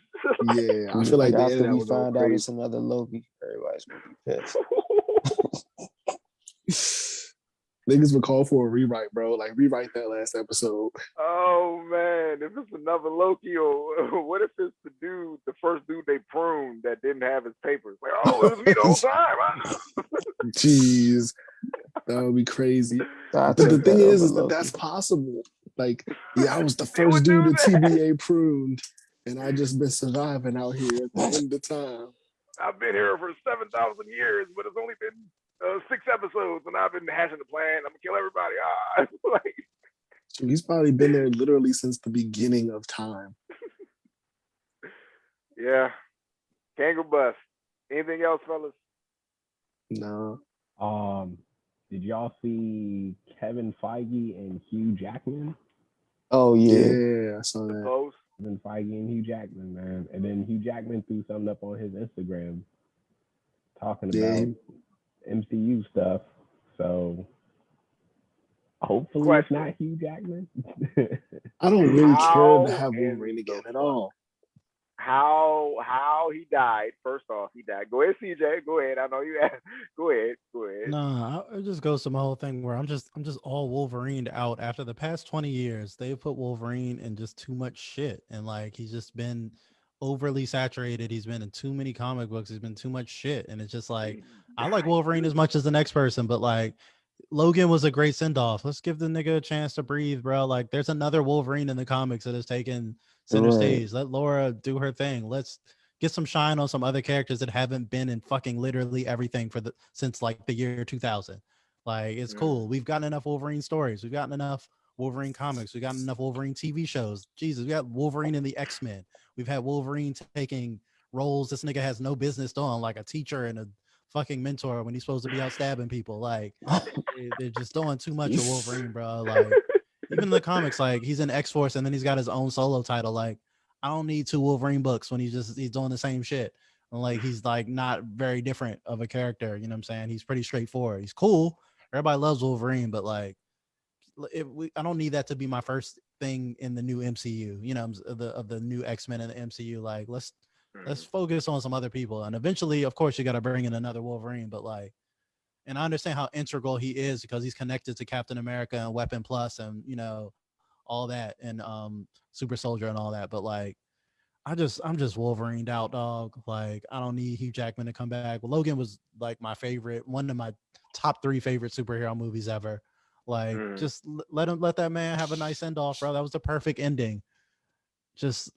Speaker 5: yeah, I feel like the
Speaker 2: after
Speaker 5: internet
Speaker 2: we
Speaker 5: would go
Speaker 2: find out it's
Speaker 5: crazy.
Speaker 2: another Loki, everybody's gonna be pissed.
Speaker 5: Niggas would call for a rewrite, bro. Like rewrite that last episode.
Speaker 3: Oh man, if it's another Loki, or what if it's the first dude they pruned that didn't have his papers? Like, oh, it was me the whole time.
Speaker 5: Jeez, that would be crazy.
Speaker 2: I
Speaker 5: But the
Speaker 2: take
Speaker 5: thing
Speaker 2: that
Speaker 5: is
Speaker 2: over
Speaker 5: that
Speaker 2: Loki.
Speaker 5: that's possible. Like, yeah, I was the
Speaker 3: They would
Speaker 5: first
Speaker 3: do
Speaker 5: dude to
Speaker 3: that.
Speaker 5: TBA pruned, and I just been surviving out here at the end of time.
Speaker 3: I've been here for 7,000 years, but it's only been 6 episodes, and I've been hashing the plan. I'm gonna kill everybody. Like,
Speaker 5: So he's probably been there literally since the beginning of time.
Speaker 3: yeah, Kangaroo Bus. Anything else, fellas?
Speaker 5: No.
Speaker 1: Did y'all see Kevin Feige and Hugh Jackman?
Speaker 2: Oh yeah.
Speaker 5: Yeah, I saw
Speaker 3: The
Speaker 5: that.
Speaker 3: post.
Speaker 1: Kevin Feige and Hugh Jackman, man. And then Hugh Jackman threw something up on his Instagram talking
Speaker 5: Yeah,
Speaker 1: about MCU stuff. So hopefully
Speaker 3: Question.
Speaker 1: it's not Hugh Jackman.
Speaker 5: I don't really care to
Speaker 3: How
Speaker 5: have
Speaker 3: in
Speaker 5: Wolverine
Speaker 3: the
Speaker 5: again at
Speaker 3: fuck?
Speaker 5: all.
Speaker 3: How he died? First off, he died. Go ahead, CJ. Go ahead. I know you asked. Go ahead.
Speaker 4: Nah, it just goes to my whole thing where I'm just all Wolverined out. After the past 20 years, they put Wolverine in just too much shit, and like he's just been overly saturated. He's been in too many comic books. He's been too much shit, and it's just like I like Wolverine as much as the next person, but like Logan was a great send off. Let's give the nigga a chance to breathe, bro. Like there's another Wolverine in the comics that has taken center stage. Let Laura do her thing. Let's get some shine on some other characters that haven't been in fucking literally everything since like the year 2000. Like it's cool. We've gotten enough Wolverine stories. We've gotten enough Wolverine comics. We've gotten enough Wolverine TV shows. Jesus, we got Wolverine in the XMen. We've had Wolverine taking roles this nigga has no business doing, like a teacher and a fucking mentor when he's supposed to be out stabbing people. Like they're just doing too much of Wolverine, bro. Like even in the comics, like he's in X-Force and then he's got his own solo title. Like I don't need 2 Wolverine books when he's doing the same shit. And like he's like not very different of a character. You know what I'm saying? He's pretty straightforward. He's cool. Everybody loves Wolverine, but like I don't need that to be my first thing in the new MCU. You know, of the new X-Men in the MCU. Like let's focus on some other people. And eventually, of course, you got to bring in another Wolverine. But like, and I understand how integral he is because he's connected to Captain America and Weapon Plus and all that and Super Soldier and all that. But like, I'm just Wolverined out, dog. Like I don't need Hugh Jackman to come back. Well, Logan was like my favorite, one of my top 3 favorite superhero movies ever. Like just let that man have a nice end off, bro. That was the perfect ending. Just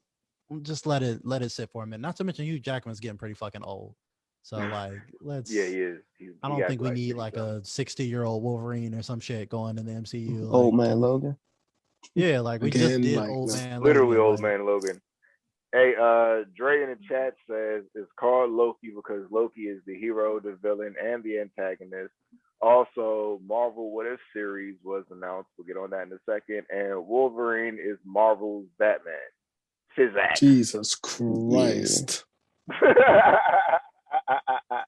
Speaker 4: let it sit for a minute. Not to mention Hugh Jackman's getting pretty fucking old. So like let's
Speaker 3: Yeah, he is.
Speaker 4: I don't think we need like a 60-year-old Wolverine or some shit going in the MCU. Like,
Speaker 2: Old man Logan.
Speaker 4: Yeah, like we
Speaker 5: Again,
Speaker 4: just did
Speaker 5: like,
Speaker 4: old
Speaker 5: no.
Speaker 4: man.
Speaker 3: Literally
Speaker 4: Logan,
Speaker 3: old
Speaker 4: like,
Speaker 3: man Logan. Hey, Dre in the chat says it's called Loki because Loki is the hero, the villain, and the antagonist. Also, Marvel What If series was announced. We'll get on that in a second. And Wolverine is Marvel's Batman. Fizzac.
Speaker 5: Jesus Christ.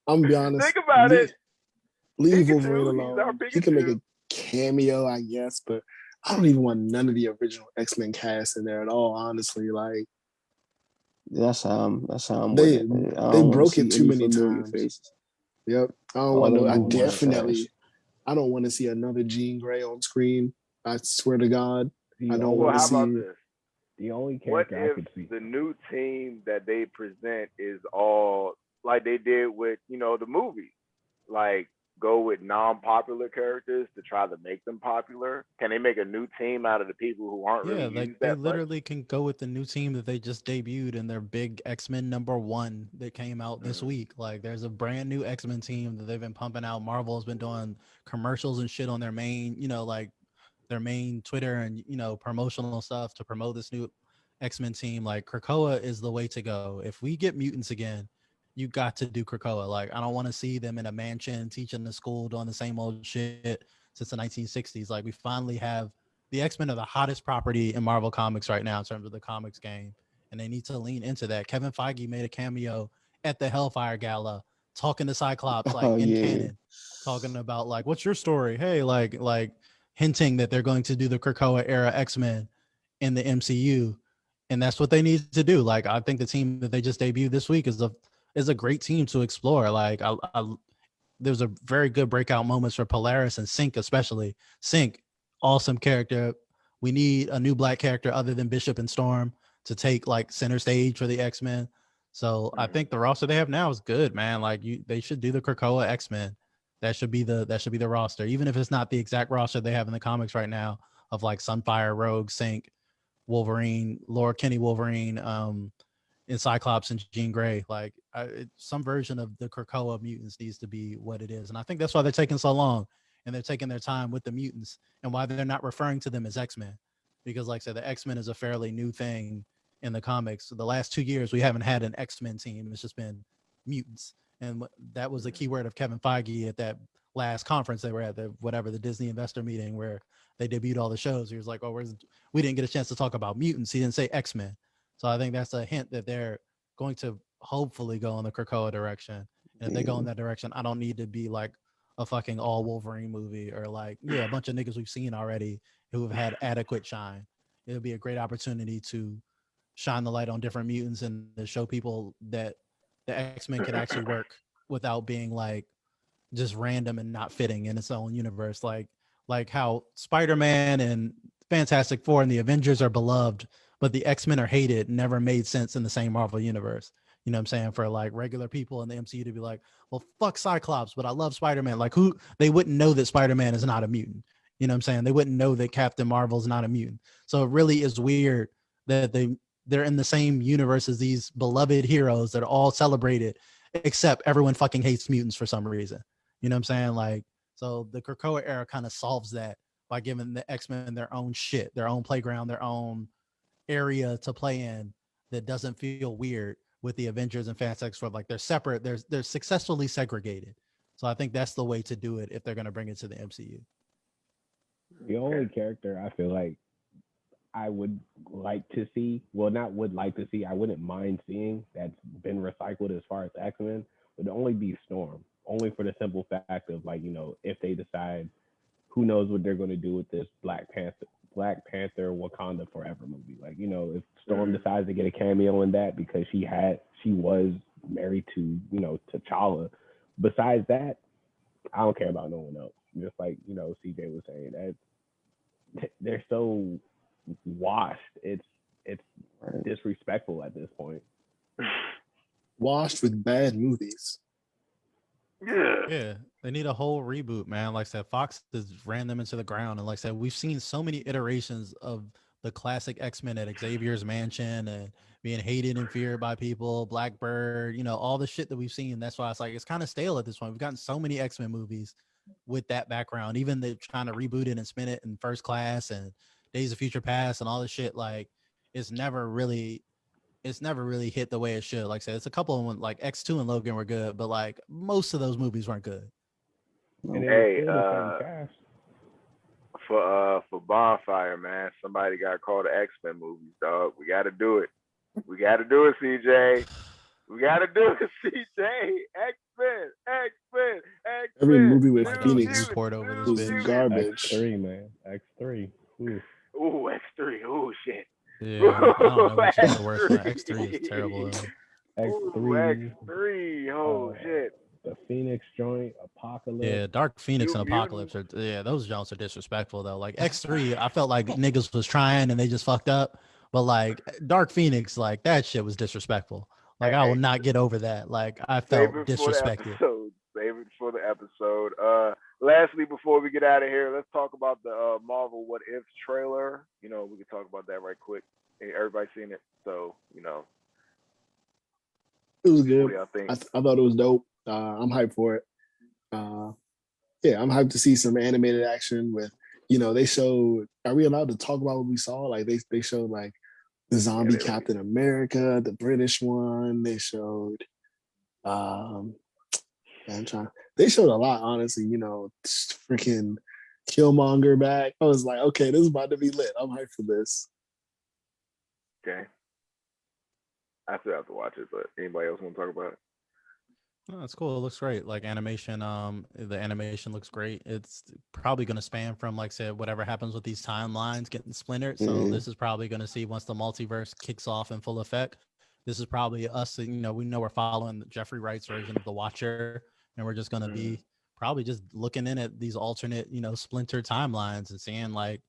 Speaker 5: I'm gonna be honest.
Speaker 3: Think about it.
Speaker 5: Leave
Speaker 3: Pikachu,
Speaker 5: Wolverine
Speaker 3: he's our
Speaker 5: alone. He can make
Speaker 3: Pikachu.
Speaker 5: a cameo, I guess, but I don't even want none of the original X-Men cast in there at all, honestly. Like
Speaker 2: That's how I'm
Speaker 5: they
Speaker 2: with it. I
Speaker 5: they
Speaker 2: don't wanna
Speaker 5: broke it
Speaker 2: see
Speaker 5: too
Speaker 2: any
Speaker 5: many
Speaker 2: familiar
Speaker 5: times.
Speaker 2: faces.
Speaker 5: Yep. I don't
Speaker 2: All
Speaker 5: want
Speaker 2: them
Speaker 5: no I
Speaker 2: new ones
Speaker 5: definitely
Speaker 2: trash.
Speaker 5: I don't want to see another Jean Grey on screen. I swear to God. I don't
Speaker 3: Well,
Speaker 5: want to
Speaker 3: how
Speaker 5: see
Speaker 3: about this?
Speaker 1: The only
Speaker 3: What
Speaker 1: character I
Speaker 3: if
Speaker 1: could see.
Speaker 3: the new team that they present is all like they did with, the movie? Like go with non-popular characters to try to make them popular? Can they make a new team out of the people who aren't really
Speaker 4: like
Speaker 3: used
Speaker 4: they
Speaker 3: that much?
Speaker 4: literally can go with the new team that they just debuted in their big X-Men #1 that came out this week. Like there's a brand new X-Men team that they've been pumping out. Marvel has been doing commercials and shit on their main, like their main Twitter and promotional stuff to promote this new X-Men team. Like Krakoa is the way to go. If we get mutants again, you got to do Krakoa. Like I don't want to see them in a mansion teaching the school doing the same old shit since the 1960s. Like we finally have the X-Men are the hottest property in Marvel Comics right now in terms of the comics game, and they need to lean into that. Kevin Feige made a cameo at the Hellfire Gala, talking to Cyclops like
Speaker 2: Oh
Speaker 4: in
Speaker 2: yeah.
Speaker 4: canon, talking about like, what's your story? Hey, like hinting that they're going to do the Krakoa era X-Men in the MCU, and that's what they need to do. Like, I think the team that they just debuted this week is a great team to explore. Like, there's a very good breakout moments for Polaris and Sync, especially Sync, awesome character. We need a new black character other than Bishop and Storm to take like center stage for the X-Men. So I think the roster they have now is good, man. Like they should do the Krakoa X-Men. That should be the roster, even if it's not the exact roster they have in the comics right now of like Sunfire, Rogue, Sync, Wolverine, Laura Kinney, Wolverine, in Cyclops and Jean Grey. Like some version of the Krakoa mutants needs to be what it is, and I think that's why they're taking so long and they're taking their time with the mutants and why they're not referring to them as X-Men, because like I said, the X-Men is a fairly new thing in the comics. The last 2 years we haven't had an X-Men team. It's just been mutants, and that was the key word of Kevin Feige at that last conference they were at, the Disney investor meeting where they debuted all the shows. He was like, oh, we didn't get a chance to talk about mutants. He didn't say X-Men. So I think that's a hint that they're going to hopefully go in the Krakoa direction. And if they go in that direction, I don't need to be like a fucking all Wolverine movie or like, a bunch of niggas we've seen already who have had adequate shine. It'll be a great opportunity to shine the light on different mutants and to show people that the X-Men can actually work without being like just random and not fitting in its own universe. Like how Spider-Man and Fantastic Four and the Avengers are beloved, but the X-Men are hated, never made sense in the same Marvel universe. You know what I'm saying? For like regular people in the MCU to be like, well, fuck Cyclops, but I love Spider-Man. Like they wouldn't know that Spider-Man is not a mutant. You know what I'm saying? They wouldn't know that Captain Marvel is not a mutant. So it really is weird that they're in the same universe as these beloved heroes that are all celebrated, except everyone fucking hates mutants for some reason. You know what I'm saying? Like, so the Krakoa era kind of solves that by giving the X-Men their own shit, their own playground, their own area to play in that doesn't feel weird with the Avengers and Fantastic Four. Like they're separate, they're successfully segregated. So I think that's the way to do it if they're going to bring it to the MCU.
Speaker 1: The only character I feel like I would like to see, well, not would like to see, I wouldn't mind seeing that's been recycled as far as X-Men would only be Storm. Only for the simple fact of like, if they decide, who knows what they're going to do with this Black Panther Wakanda Forever movie. Like, if Storm decides to get a cameo in that because she was married to, T'Challa. Besides that, I don't care about no one else. Just like, CJ was saying, that they're so washed. It's disrespectful at this point.
Speaker 5: Washed with bad movies.
Speaker 4: Yeah, they need a whole reboot, man. Like I said, Fox has ran them into the ground, and like I said, we've seen so many iterations of the classic X-Men at Xavier's mansion and being hated and feared by people, Blackbird, all the shit that we've seen. That's why it's like it's kind of stale at this point. We've gotten so many X-Men movies with that background. Even they're trying to reboot it and spin it in First Class and Days of Future Past and all this shit. Like it's never really hit the way it should. Like I said, it's a couple of them, like X2 and Logan were good, but like most of those movies weren't good.
Speaker 3: Hey, for Bonfire, man, somebody got called the X-Men movies, dog. We got to do it. We got to do it, CJ. We got to do it, CJ. X-Men.
Speaker 5: Every movie with Phoenix
Speaker 4: was
Speaker 5: garbage.
Speaker 1: X3, man. X3.
Speaker 3: Ooh, X3. Ooh, shit.
Speaker 4: Yeah, I don't know which is the worst one. X3 is terrible.
Speaker 3: X3. Oh, shit.
Speaker 1: The Phoenix joint, Apocalypse.
Speaker 4: Yeah, Dark Phoenix and Apocalypse those joints are disrespectful though. Like X3, I felt like niggas was trying and they just fucked up. But like Dark Phoenix, like that shit was disrespectful. Like I will not get over that. Like I felt disrespected.
Speaker 3: Save it for the episode. Lastly, before we get out of here, let's talk about the Marvel What If trailer. We can talk about that right quick. Hey, everybody seen it, so
Speaker 5: It was good.
Speaker 3: I
Speaker 5: thought it was dope. I'm hyped for it. I'm hyped to see some animated action with, they showed, are we allowed to talk about what we saw? Like they showed like the zombie Captain America, the British one. They showed, they showed a lot, honestly, freaking Killmonger back. I was like, okay, this is about to be lit. I'm hyped for this.
Speaker 3: Okay. I still have to watch it, but anybody else want to talk about it?
Speaker 4: Oh, that's cool. It looks great. Like animation, the animation looks great. It's probably going to span from, like I said, whatever happens with these timelines getting splintered. So this is probably going to see once the multiverse kicks off in full effect. This is probably us. We know we're following Jeffrey Wright's version of the Watcher, and we're just going to be probably just looking in at these alternate, splintered timelines and seeing like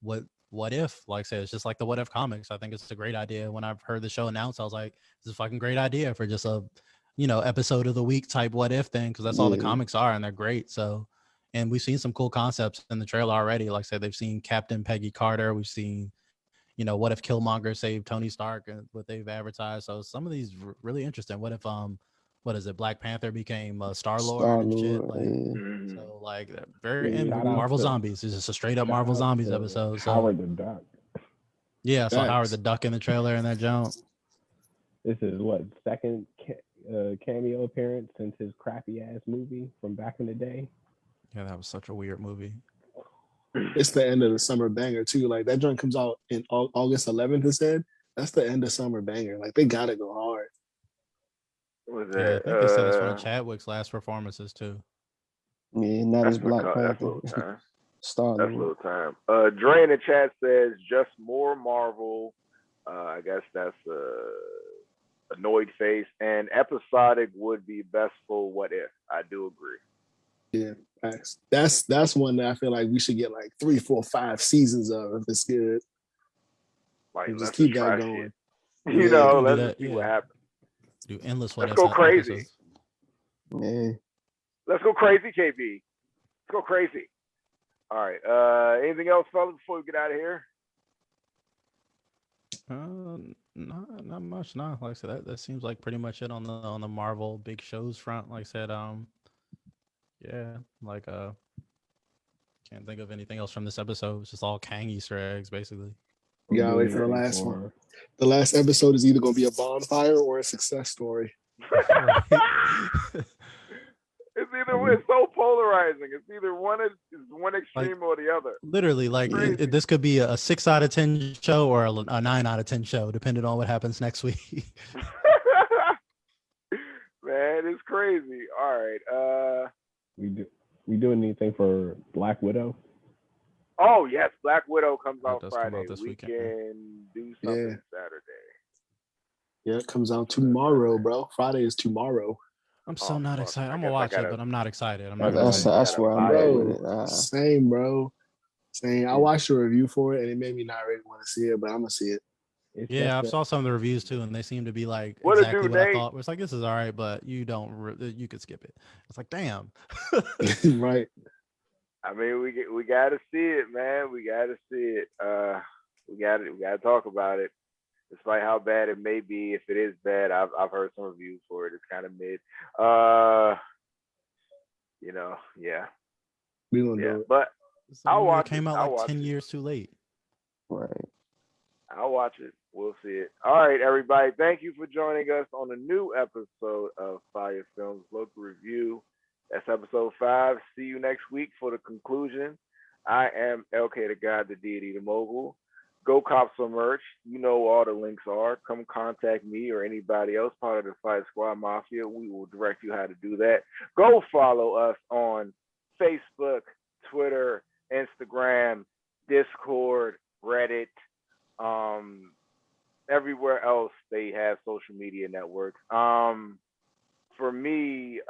Speaker 4: what if. Like I said, it's just like the What If comics. I think it's a great idea. When I've heard the show announced, I was like, this is a fucking great idea for just a episode of the week type what if thing, because that's all the comics are, and they're great. So, and we've seen some cool concepts in the trailer already. Like I said, they've seen Captain Peggy Carter. We've seen, what if Killmonger saved Tony Stark, and what they've advertised. So some of these really interesting. What if what is it? Black Panther became Star-Lord and shit. Like, so like very Marvel Zombies. It's just a straight up Marvel Zombies episode. So
Speaker 1: Howard the Duck.
Speaker 4: Yeah, so Howard the Duck in the trailer and that jump.
Speaker 1: This is what, second cameo appearance since his crappy ass movie from back in the day.
Speaker 4: Yeah, that was such a weird movie.
Speaker 5: It's the end of the summer banger too. Like that joint comes out in August 11th. It said that's the end of summer banger. Like they gotta go hard.
Speaker 3: Was
Speaker 4: Yeah,
Speaker 3: that?
Speaker 4: I think they said it's one of Chadwick's last performances too.
Speaker 2: Yeah, not as Black Panther.
Speaker 3: That's a little time.
Speaker 2: Star
Speaker 3: That's a little time. Dre in the chat says just more Marvel. I guess that's annoyed face, and episodic would be best for what if. I do agree.
Speaker 5: Yeah, that's one that I feel like we should get like 3, 4, 5 seasons of if it's good.
Speaker 3: Like
Speaker 5: just
Speaker 3: let's
Speaker 5: keep
Speaker 3: try
Speaker 5: that going.
Speaker 3: Shit. You know, let's
Speaker 4: that,
Speaker 3: see what happens.
Speaker 4: Do endless.
Speaker 3: Let's go crazy.
Speaker 2: Yeah.
Speaker 3: Let's go crazy, KB. Let's go crazy. All right. Anything else, fellas, before we get out of here?
Speaker 4: Not much. No, like I said, that seems like pretty much it on the Marvel big shows front. Like I said, yeah, like can't think of anything else from this episode. It's just all Kang Easter eggs, basically.
Speaker 5: You gotta wait for the last one. The last episode is either gonna be a bonfire or a success story.
Speaker 3: It's either it's so polarizing. It's either one extreme or the other.
Speaker 4: Literally, like this could be a 6 out of 10 show or a 9 out of 10 show, depending on what happens next week.
Speaker 3: Man, it's crazy. All right.
Speaker 1: We doing anything for Black Widow?
Speaker 3: Oh yes, Black Widow comes out Friday.
Speaker 4: Come out this
Speaker 3: we
Speaker 4: weekend.
Speaker 3: can do something Saturday.
Speaker 5: Yeah, it comes out tomorrow, bro. Friday is tomorrow.
Speaker 4: I'm so not excited. I'm gonna watch it, but I'm not excited.
Speaker 2: That's where I'm at with it.
Speaker 5: Same, bro. Same. I watched a review for it, and it made me not really want to see it, but I'm gonna see it.
Speaker 4: Yeah, I saw some of the reviews too, and they seem to be like exactly what I thought. It's like, this is all right, but you could skip it. It's like, damn.
Speaker 5: Right.
Speaker 3: I mean, we got to see it, man. We got to see it. We got to talk about it. Despite how bad it may be, if it is bad, I've heard some reviews for it. It's kind of mid. Yeah.
Speaker 5: We gonna do it.
Speaker 3: But I'll watch it.
Speaker 4: Came out like 10 years too late.
Speaker 2: Right.
Speaker 3: I'll watch it. We'll see it. All right, everybody. Thank you for joining us on a new episode of FIYAfilmz Loki Review. That's episode 5. See you next week for the conclusion. I am LK the God, the Deity, the Mogul. Go cop some merch. You know all the links are. Come contact me or anybody else part of the Fight Squad Mafia. We will direct you how to do that. Go follow us on Facebook, Twitter, Instagram, Discord, Reddit, everywhere else they have social media networks. For me,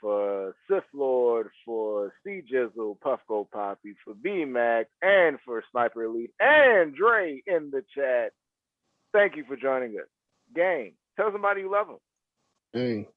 Speaker 3: for Sith Lord, for C Jizzle, Puffco Poppy, for B Mac, and for Sniper Elite, and Dre in the chat. Thank you for joining us. Gang, tell somebody you love them.
Speaker 5: Hey,